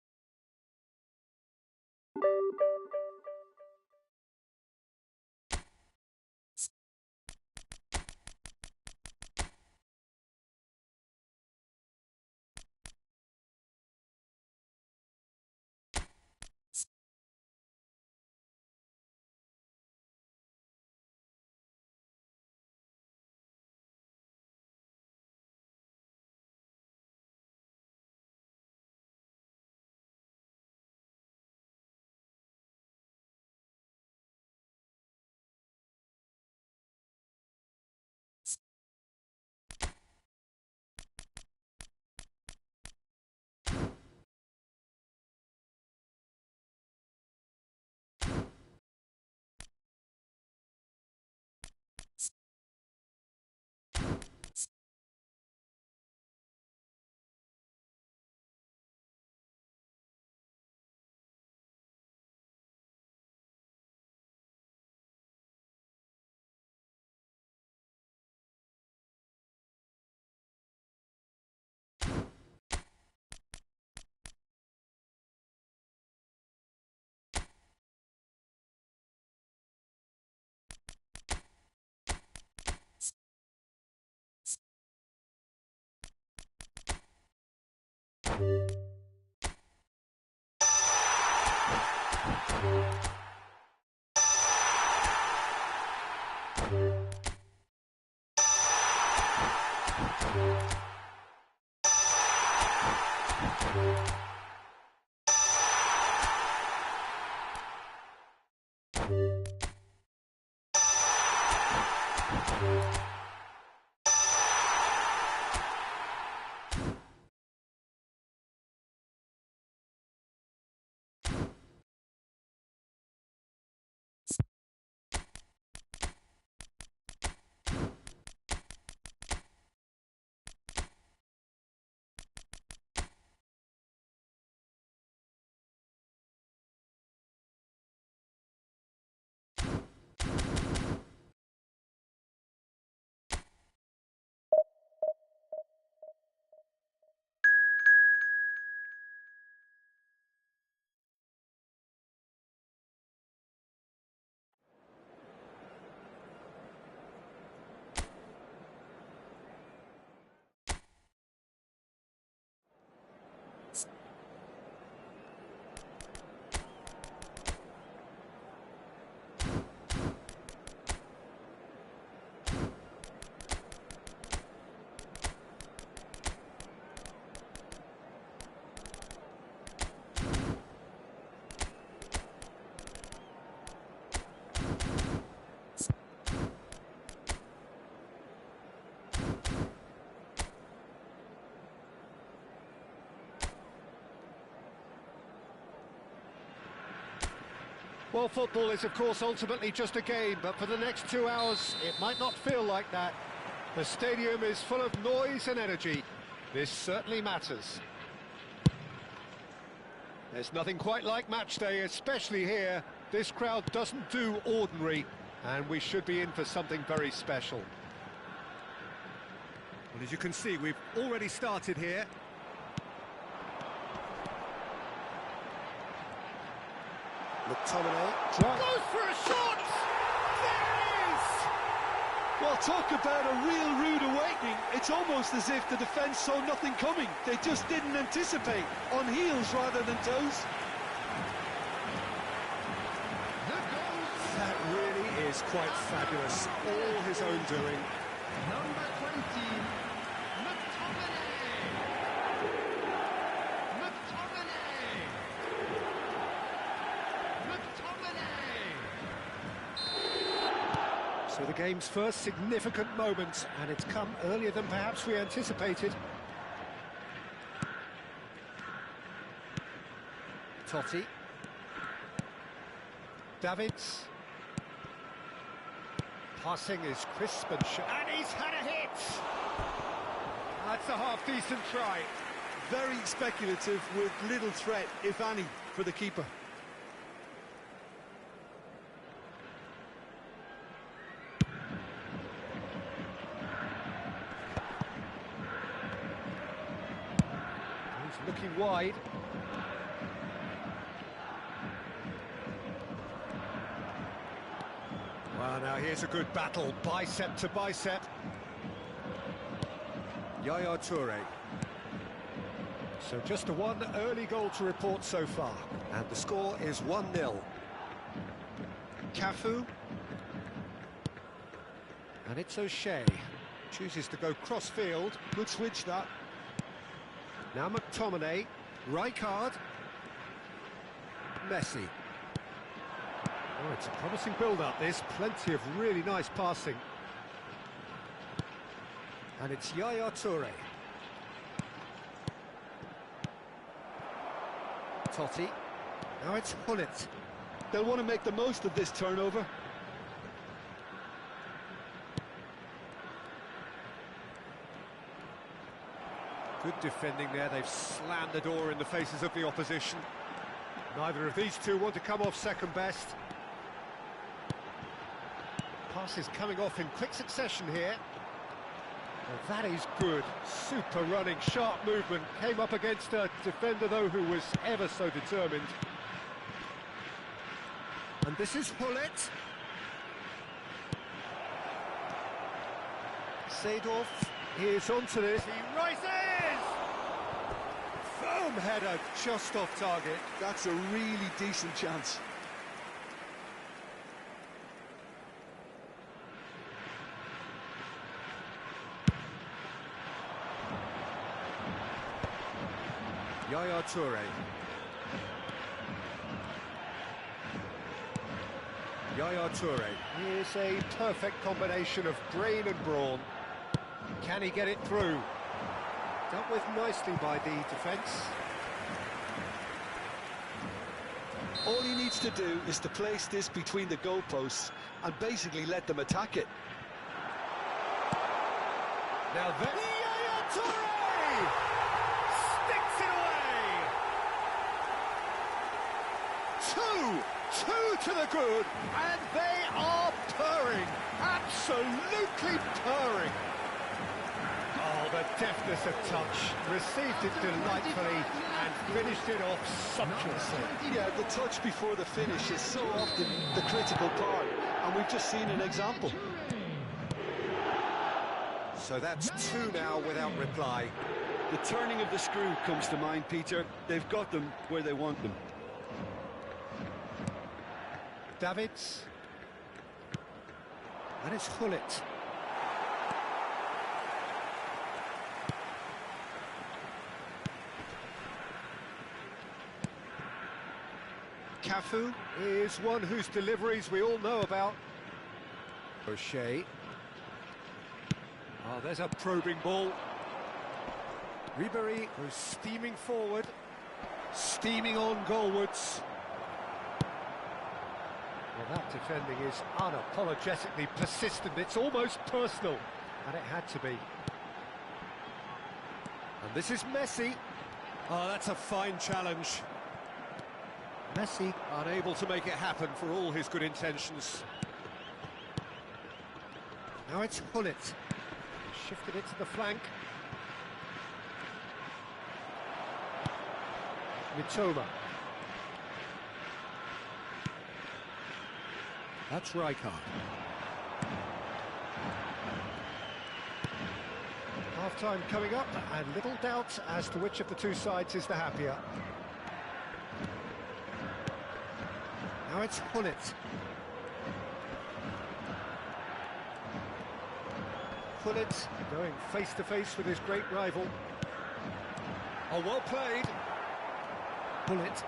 [SPEAKER 1] Well, football is, of course, ultimately just a game, but for the next 2 hours, it might not feel like that. The stadium is full of noise and energy. This certainly matters. There's nothing quite like match day, especially here. This crowd doesn't do ordinary, and we should be in for something very special. Well, as you can see, we've already started here. McTominay goes for a shot! There it is!
[SPEAKER 2] Well, talk about a real rude awakening. It's almost as if the defence saw nothing coming. They just didn't anticipate, on heels rather than toes.
[SPEAKER 1] That really is quite fabulous. All his own doing.
[SPEAKER 3] Number 20, McTominay.
[SPEAKER 1] So the game's first significant moment, and it's come earlier than perhaps we anticipated. Totti. Davids. Passing is crisp and sharp. And he's had a hit! That's a half-decent try.
[SPEAKER 2] Very speculative with little threat, if any, for the keeper.
[SPEAKER 1] He's looking wide. Well, now here's a good battle, bicep to bicep. Yaya Toure. So just a one early goal to report so far, and the score is 1-0. Cafu. And it's O'Shea. Chooses to go cross-field.
[SPEAKER 2] Good switch, that.
[SPEAKER 1] Now McTominay. Rijkaard. Messi. Oh, it's a promising build-up, this. Plenty of really nice passing. And it's Yaya Toure. Totti. Now it's Hullet.
[SPEAKER 2] They'll want to make the most of this turnover.
[SPEAKER 1] Good defending there. They've slammed the door in the faces of the opposition. Neither of these two want to come off second best. Passes coming off in quick succession here. Well, that is good. Super running, sharp movement. Came up against a defender, though, who was ever so determined. And this is Hullet. Seedorf is onto this. He rises! Firm header, just off target.
[SPEAKER 2] That's a really decent chance.
[SPEAKER 1] Yaya Toure. Yaya Toure. Here's a perfect combination of brain and brawn. Can he get it through? Dealt with nicely by the defence.
[SPEAKER 2] All he needs to do is to place this between the goalposts and basically let them attack it.
[SPEAKER 1] Now that Yaya Toure sticks it away. Two to the good, and they are purring, absolutely purring. Oh, the deftness of touch, received it delightfully and finished it off sumptuously.
[SPEAKER 2] Yeah, the touch before the finish is so often the critical part, and we've just seen an example.
[SPEAKER 1] So that's two now without reply.
[SPEAKER 2] The turning of the screw comes to mind, Peter. They've got them where they want them.
[SPEAKER 1] Davids. And it's Hullet. Cafu is one whose deliveries we all know about. O'Shea. Oh, there's a probing ball. Ribéry goes steaming forward, steaming on goalwards. Well, that defending is unapologetically persistent. It's almost personal, and it had to be. And this is Messi. Oh, that's a fine challenge. Messi unable to make it happen for all his good intentions. Now it's Hullet. Shifted it to the flank. Mitoma. That's Rijkaard. Half-time coming up, and little doubt as to which of the two sides is the happier. Now it's Hullet. Hullet going face-to-face with his great rival. Oh, well played. Hullet.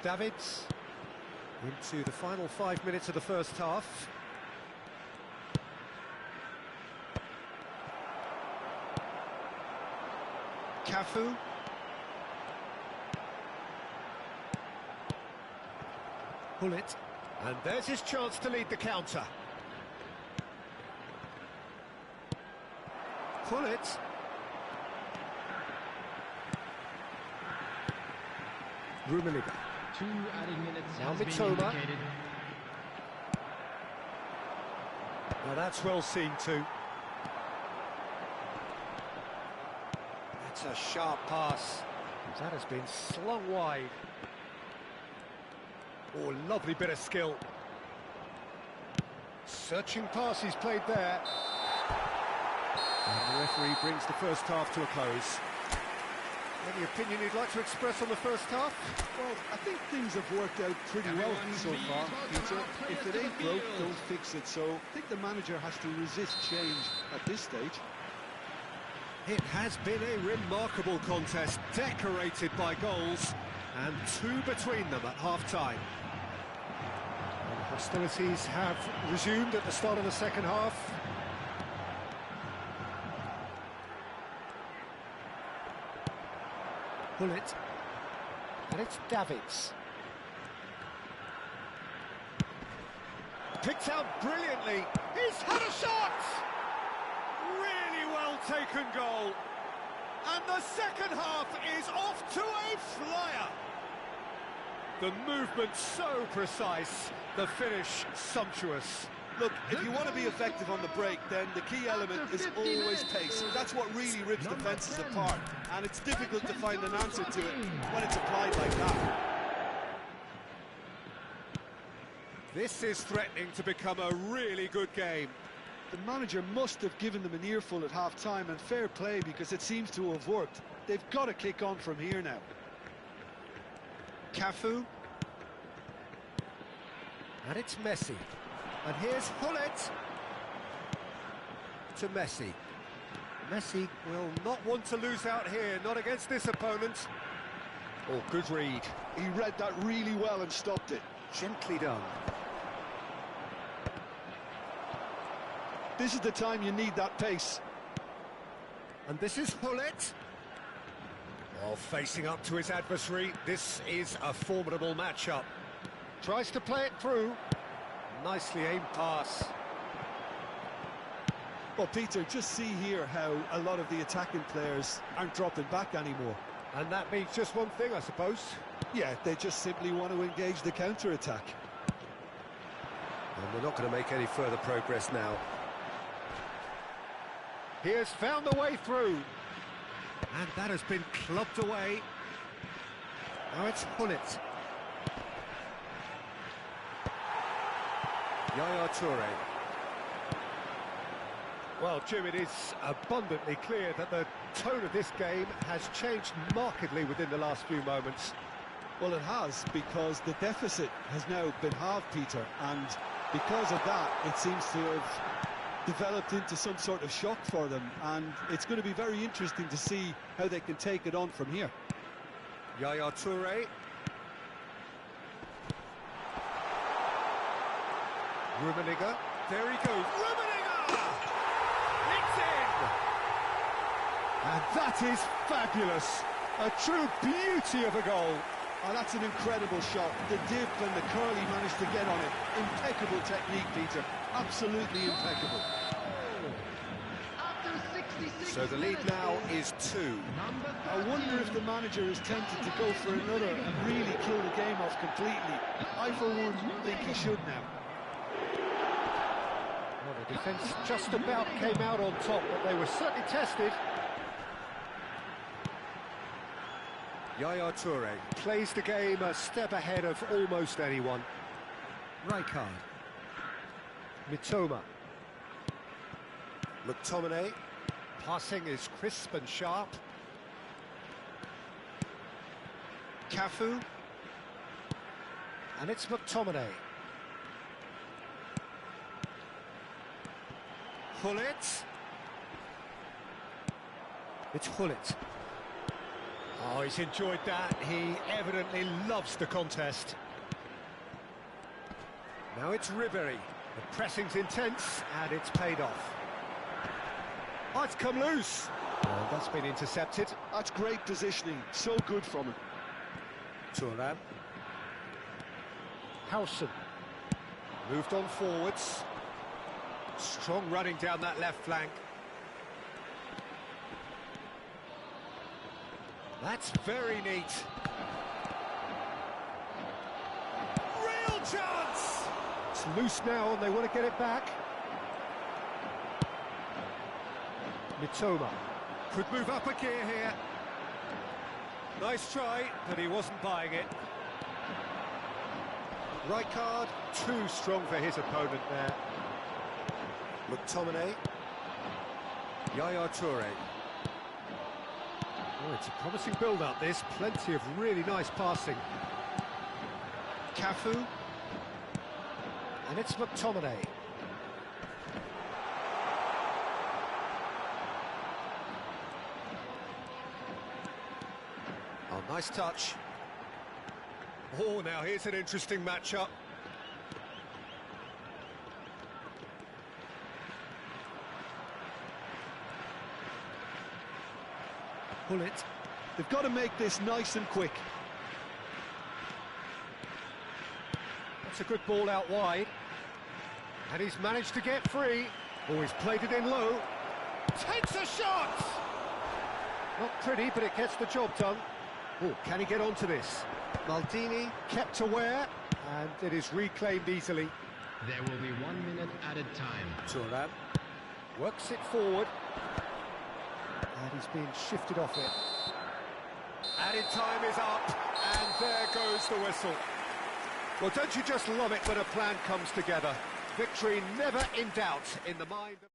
[SPEAKER 1] Davids into the final 5 minutes of the first half. Cafu. Pull it. And there's his chance to lead the counter. Pull it. Rummenigge.
[SPEAKER 3] 2 added minutes
[SPEAKER 1] Now
[SPEAKER 3] has been
[SPEAKER 1] Mitoma.
[SPEAKER 3] indicated.
[SPEAKER 1] Now that's well seen too. That's a sharp pass. That has been slung wide. Oh, lovely bit of skill. Searching pass he's played there. And the referee brings the first half to a close. Any opinion you'd like to express on the first half?
[SPEAKER 2] Well, I think things have worked out pretty well so far, Peter. If it ain't broke, don't fix it. So I think the manager has to resist change at this stage.
[SPEAKER 1] It has been a remarkable contest, decorated by goals, and 2 between them at half-time. And hostilities have resumed at the start of the second half. Pull it, and it's Davids. Picked out brilliantly. He's had a shot! Really well taken goal. And the second half is off to a flyer. The movement so precise, the finish sumptuous.
[SPEAKER 2] Look, if you want to be effective on the break, then the key element is always pace. That's what really rips defences apart, and it's difficult to find an answer to it when it's applied like that.
[SPEAKER 1] This is threatening to become a really good game.
[SPEAKER 2] The manager must have given them an earful at half-time, and fair play, because it seems to have worked. They've got to kick on from here now.
[SPEAKER 1] Cafu. And it's Messi. And here's Hullet to Messi. Messi will not want to lose out here, not against this opponent. Oh, good read.
[SPEAKER 2] He read that really well and stopped it.
[SPEAKER 1] Gently done.
[SPEAKER 2] This is the time you need that pace.
[SPEAKER 1] And this is Hullet. Oh, facing up to his adversary. This is a formidable matchup. Tries to play it through. Nicely aimed pass.
[SPEAKER 2] Well, Peter, just see here how a lot of the attacking players aren't dropping back anymore.
[SPEAKER 1] And that means just one thing, I suppose.
[SPEAKER 2] Yeah, they just simply want to engage the counter-attack.
[SPEAKER 1] And we're not going to make any further progress now. He has found the way through. And that has been clubbed away. Now it's Hullet. Yaya Toure. Well, Jim, it is abundantly clear that the tone of this game has changed markedly within the last few moments.
[SPEAKER 2] Well, it has, because the deficit has now been halved, Peter, and because of that, it seems to have developed into some sort of shock for them, and it's going to be very interesting to see how they can take it on from here.
[SPEAKER 1] Yaya Toure. Rummenigge. There he goes. Rummenigge! It's in! And that is fabulous. A true beauty of a goal.
[SPEAKER 2] Oh, that's an incredible shot. The dip and the curl he managed to get on it. Impeccable technique, Peter. Absolutely impeccable.
[SPEAKER 3] After 66
[SPEAKER 1] So the lead
[SPEAKER 3] minutes
[SPEAKER 1] now
[SPEAKER 3] is
[SPEAKER 1] is 2.
[SPEAKER 3] number
[SPEAKER 2] I wonder if the manager is tempted to go for another and really kill the game off completely. I, for one, think he should now.
[SPEAKER 1] Well, the defence just about came out on top, but they were certainly tested. Yaya Toure plays the game a step ahead of almost anyone. Rijkaard. Mitoma. McTominay. Passing is crisp and sharp. Cafu. And it's McTominay. Hullet. It's Hullet. Oh, he's enjoyed that. He evidently loves the contest. Now it's Ribéry. The pressing's intense, and it's paid off. Oh, it's come loose. And that's been intercepted.
[SPEAKER 2] That's great positioning, so good from him.
[SPEAKER 1] Turan. Howson. Moved on forwards. Strong running down that left flank. That's very neat. Real chance! It's loose now and they want to get it back. Mitoma could move up a gear here. Nice try, but he wasn't buying it. Right card, too strong for his opponent there. McTominay. Yaya Toure. Oh, it's a promising build-up, this. Plenty of really nice passing. Cafu. And it's McTominay. Oh, nice touch. Oh, now here's an interesting matchup. Pull it.
[SPEAKER 2] They've got to make this nice and quick.
[SPEAKER 1] That's a good ball out wide. And he's managed to get free. Oh, he's played it in low. Takes a shot! Not pretty, but it gets the job done. Oh, can he get onto this? Maldini kept aware, and it is reclaimed easily.
[SPEAKER 3] There will be 1 minute added time.
[SPEAKER 1] Turan works it forward. And he's being shifted off it. Added time is up, and there goes the whistle. Well, don't you just love it when a plan comes together? Victory never in doubt in the mind of...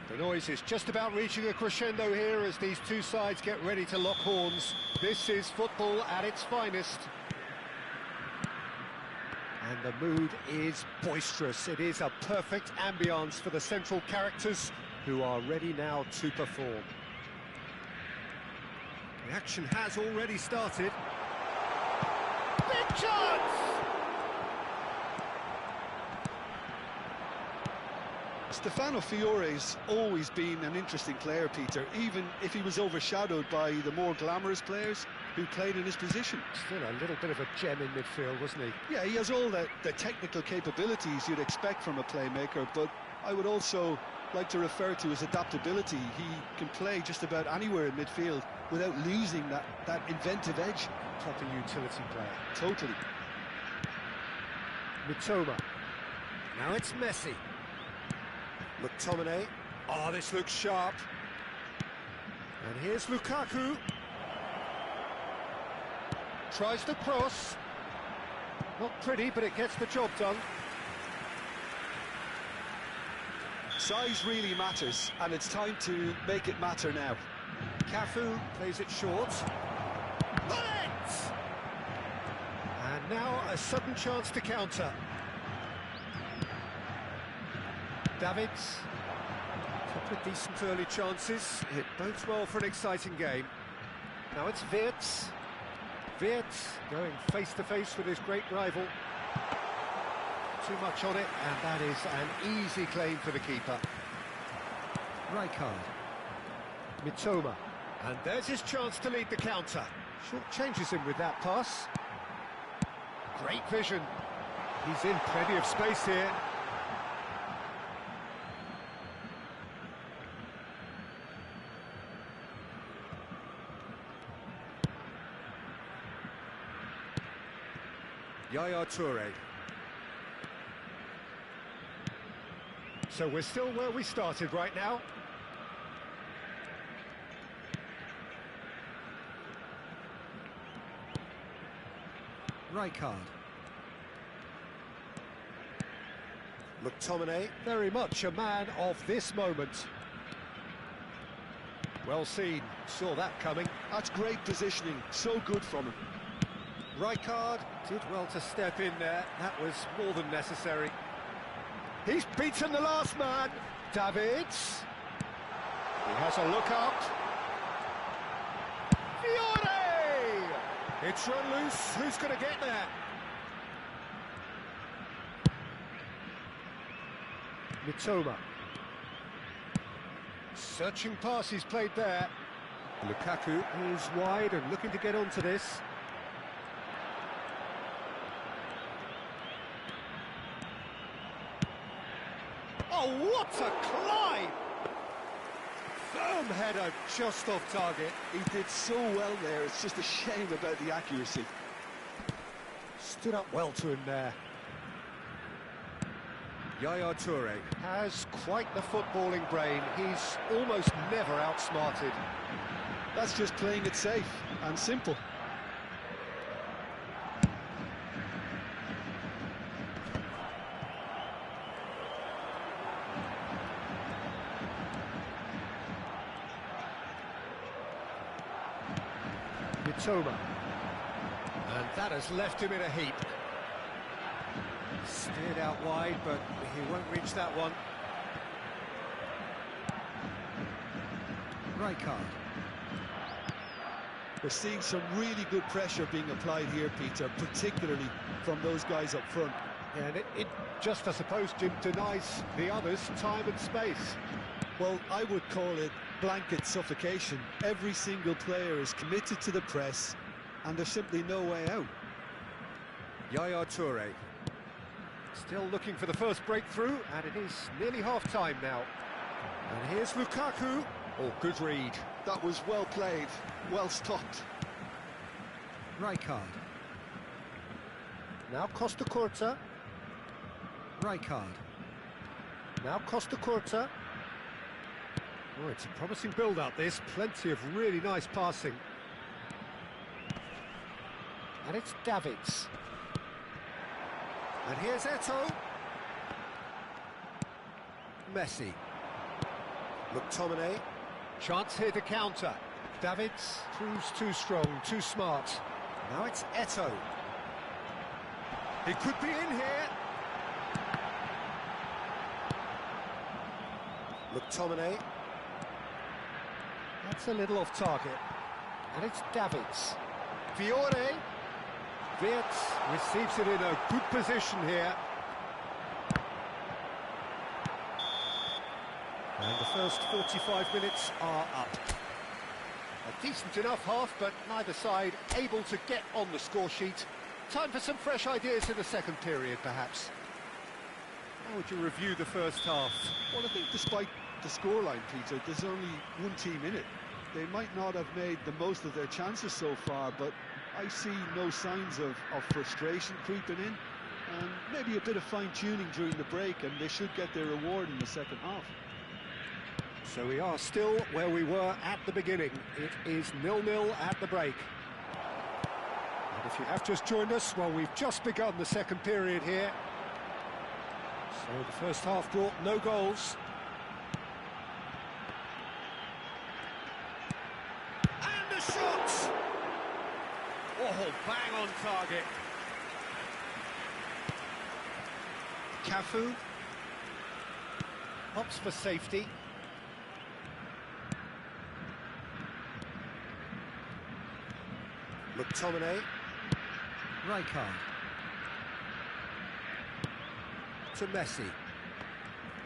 [SPEAKER 1] The noise is just about reaching a crescendo here as these two sides get ready to lock horns. This is football at its finest. And the mood is boisterous. It is a perfect ambience for the central characters who are ready now to perform. The action has already started. Big chance!
[SPEAKER 2] Stefano Fiore's always been an interesting player, Peter, even if he was overshadowed by the more glamorous players who played in his position.
[SPEAKER 1] Still a little bit of a gem in midfield, wasn't he?
[SPEAKER 2] Yeah, he has all the technical capabilities you'd expect from a playmaker, but I would also like to refer to his adaptability. He can play just about anywhere in midfield without losing that inventive edge.
[SPEAKER 1] Proper utility player.
[SPEAKER 2] Totally.
[SPEAKER 1] Mitoma. Now it's Messi. McTominay. Oh, this looks sharp. And here's Lukaku. Tries the cross. Not pretty, but it gets the job done.
[SPEAKER 2] Size really matters, and it's time to make it matter now.
[SPEAKER 1] Cafu plays it short. Bullet! And now a sudden chance to counter. Davids. Couple of decent early chances. It bodes well for an exciting game. Now it's Wirtz. Wirtz going face-to-face with his great rival. too much on it, and that is an easy claim for the keeper. Rijkaard. Mitoma. And there's his chance to lead the counter. Short changes him with that pass. Great vision. He's in plenty of space here. Yaya Toure. So we're still where we started right now. Rijkaard. McTominay, very much a man of this moment. Well seen, saw that coming.
[SPEAKER 2] That's great positioning, so good from him.
[SPEAKER 1] Rijkaard did well to step in there, that was more than necessary. He's beaten the last man, Davids. He has a look up. Fiore! It's run loose, who's going to get there? Mitoma. Searching pass he's played there. Lukaku is wide and looking to get onto this. Oh, what a climb! Firm header just off target.
[SPEAKER 2] He did so well there, it's just a shame about the accuracy.
[SPEAKER 1] Stood up well to him there. Yaya Toure has quite the footballing brain. He's almost never outsmarted.
[SPEAKER 2] That's just playing it safe and simple.
[SPEAKER 1] Mitoma. And that has left him in a heap. Steered out wide, but he won't reach that one. Rijkaard.
[SPEAKER 2] We're seeing some really good pressure being applied here, Peter, particularly from those guys up front.
[SPEAKER 1] Yeah, and it just, I suppose, Jim, denies the others time and space.
[SPEAKER 2] Well, I would call it blanket suffocation. Every single player is committed to the press, and there's simply no way out.
[SPEAKER 1] Yaya Toure. Still looking for the first breakthrough, and it is nearly half-time now. And here's Lukaku. Oh, good read.
[SPEAKER 2] That was well played, well stopped.
[SPEAKER 1] Rijkaard. Now Costa Curta. Rijkaard. Now Costa Curta. Oh, it's a promising build-up, this. Plenty of really nice passing. And it's Davids. And here's Eto'o. Messi. McTominay. Chance here to counter. Davids proves too strong, too smart. Now it's Eto'o. He could be in here. McTominay. That's a little off target. And it's Davids. Fiore. Wirtz receives it in a good position here. And the first 45 minutes are up. A decent enough half, but neither side able to get on the score sheet. Time for some fresh ideas in the second period, perhaps. How would you review the first half?
[SPEAKER 2] Well, I think despite the scoreline, Peter, there's only one team in it. They might not have made the most of their chances so far, but I see no signs of frustration creeping in. And maybe a bit of fine-tuning during the break, and they should get their reward in the second half.
[SPEAKER 1] So we are still where we were at the beginning. It is 0-0 at the break. And if you have just joined us, well, we've just begun the second period here. So the first half brought no goals. And the shot! Oh, bang on target. Cafu. Hops for safety. McTominay. Rijkaard. to Messi.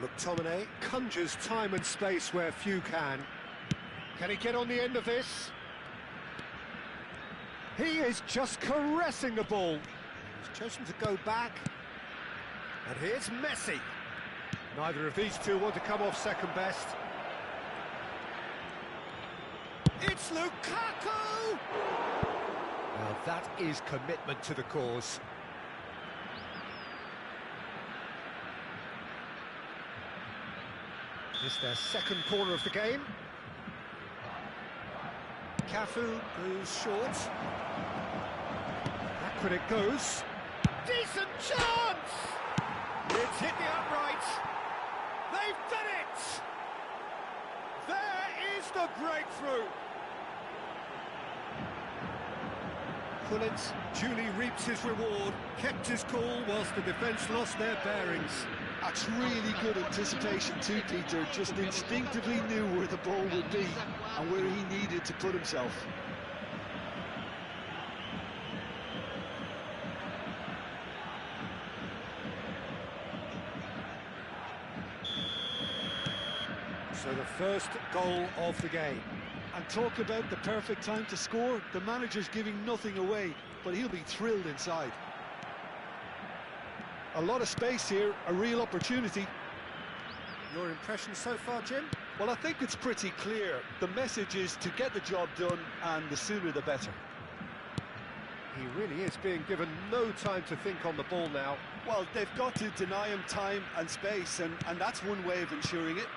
[SPEAKER 1] McTominay conjures time and space where few can. Can he get on the end of this? He is just caressing the ball. He's chosen to go back. And here's Messi. Neither of these two want to come off second best. It's Lukaku! Now that is commitment to the cause. This is their second corner of the game. Cafu goes short. Back when it goes. Decent chance! It's hit the upright. They've done it! There is the breakthrough! Pullet duly reaps his reward, kept his cool whilst the defence lost their bearings.
[SPEAKER 2] That's really good anticipation too, Peter. Just instinctively knew where the ball would be and where he needed to put himself.
[SPEAKER 1] So the first goal of the game.
[SPEAKER 2] And talk about the perfect time to score. The manager's giving nothing away, but he'll be thrilled inside. A lot of space here, a real opportunity.
[SPEAKER 1] Your impression so far, Jim?
[SPEAKER 2] Well, I think it's pretty clear. The message is to get the job done, and the sooner the better.
[SPEAKER 1] He really is being given no time to think on the ball now.
[SPEAKER 4] Well, they've got to deny him time and space, and that's one way of ensuring it.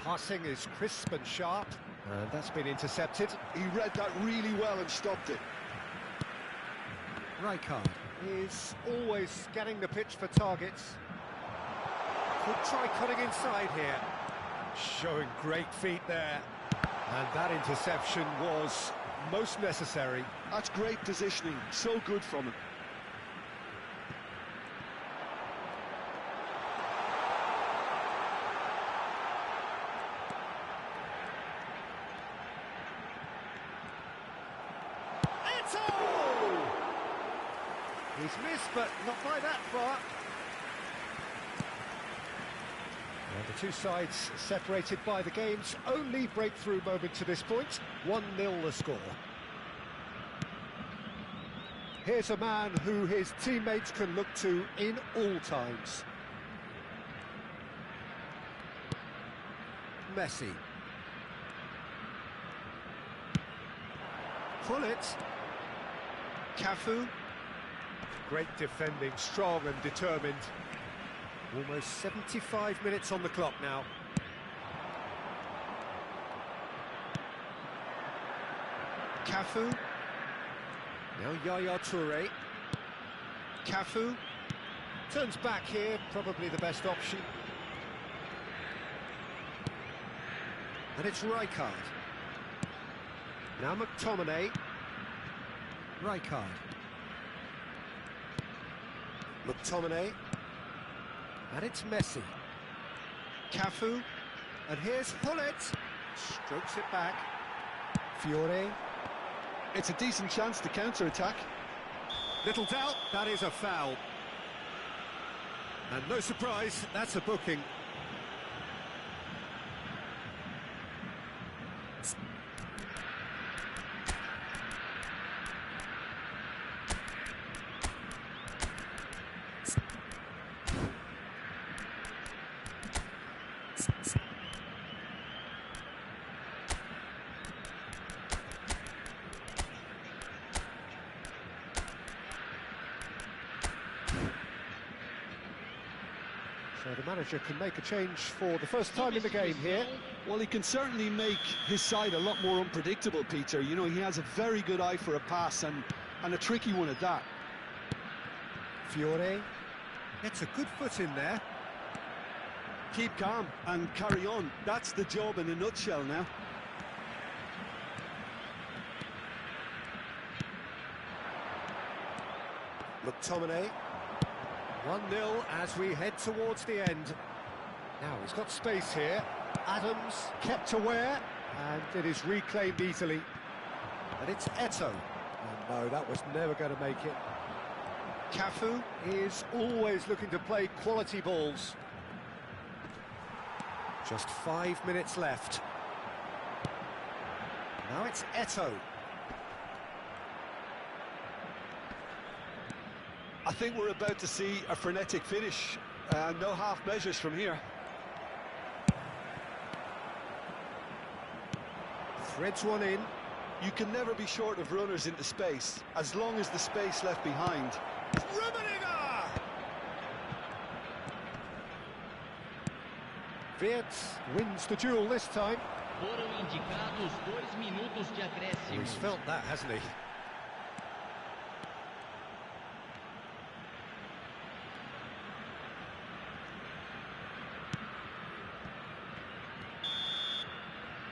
[SPEAKER 1] Passing is crisp and sharp, and that's been intercepted.
[SPEAKER 2] He read that really well and stopped it.
[SPEAKER 1] Rijkaard is always scanning the pitch for targets. Could try cutting inside here. Showing great feet there. And that interception was most necessary.
[SPEAKER 2] That's great positioning, so good from him.
[SPEAKER 1] He's missed, but not by that far. And the two sides separated by the game's only breakthrough moment to this point. 1-0 the score. Here's a man who his teammates can look to in all times. Messi. Pullet. Cafu. Great defending, strong and determined. Almost 75 minutes on the clock now. Cafu. Now Yaya Toure. Cafu. Turns back here, probably the best option. And it's Rijkaard. Now McTominay. Rijkaard. McTominay, and it's Messi. Cafu, and here's Pullet, strokes it back. Fiore.
[SPEAKER 2] It's a decent chance to counter-attack.
[SPEAKER 1] Little doubt, that is a foul. And no surprise, that's a booking. So the manager can make a change for the first time in the game here.
[SPEAKER 2] Well, he can certainly make his side a lot more unpredictable, Peter. You know, he has a very good eye for a pass and a tricky one at that.
[SPEAKER 1] Fiore gets a good foot in there.
[SPEAKER 2] Keep calm and carry on. That's the job in a nutshell now.
[SPEAKER 1] McTominay. 1-0 as we head towards the end. Now he's got space here. Adams kept aware, and it is reclaimed easily. And it's Eto'o. Oh no, that was never going to make it. Cafu is always looking to play quality balls. Just 5 minutes left. Now it's Eto'o.
[SPEAKER 2] I think we're about to see a frenetic finish. No half measures from here.
[SPEAKER 1] Threads one in.
[SPEAKER 2] You can never be short of runners into space, as long as the space left behind.
[SPEAKER 1] Rummenigge! Wirtz wins the duel this time.
[SPEAKER 5] Foram indicados 2 minutos de acréscimo.
[SPEAKER 1] He's felt that, hasn't he?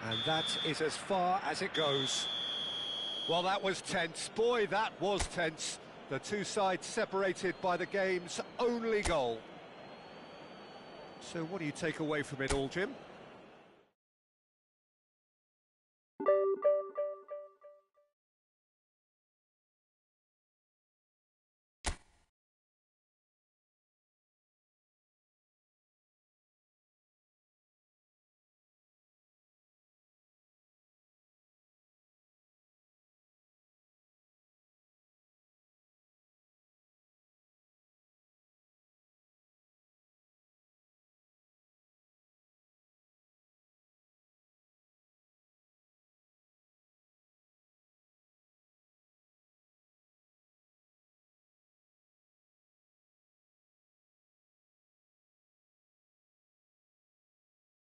[SPEAKER 1] And that is as far as it goes. Well, that was tense. Boy, that was tense. The two sides separated by the game's only goal. So what do you take away from it all, Jim?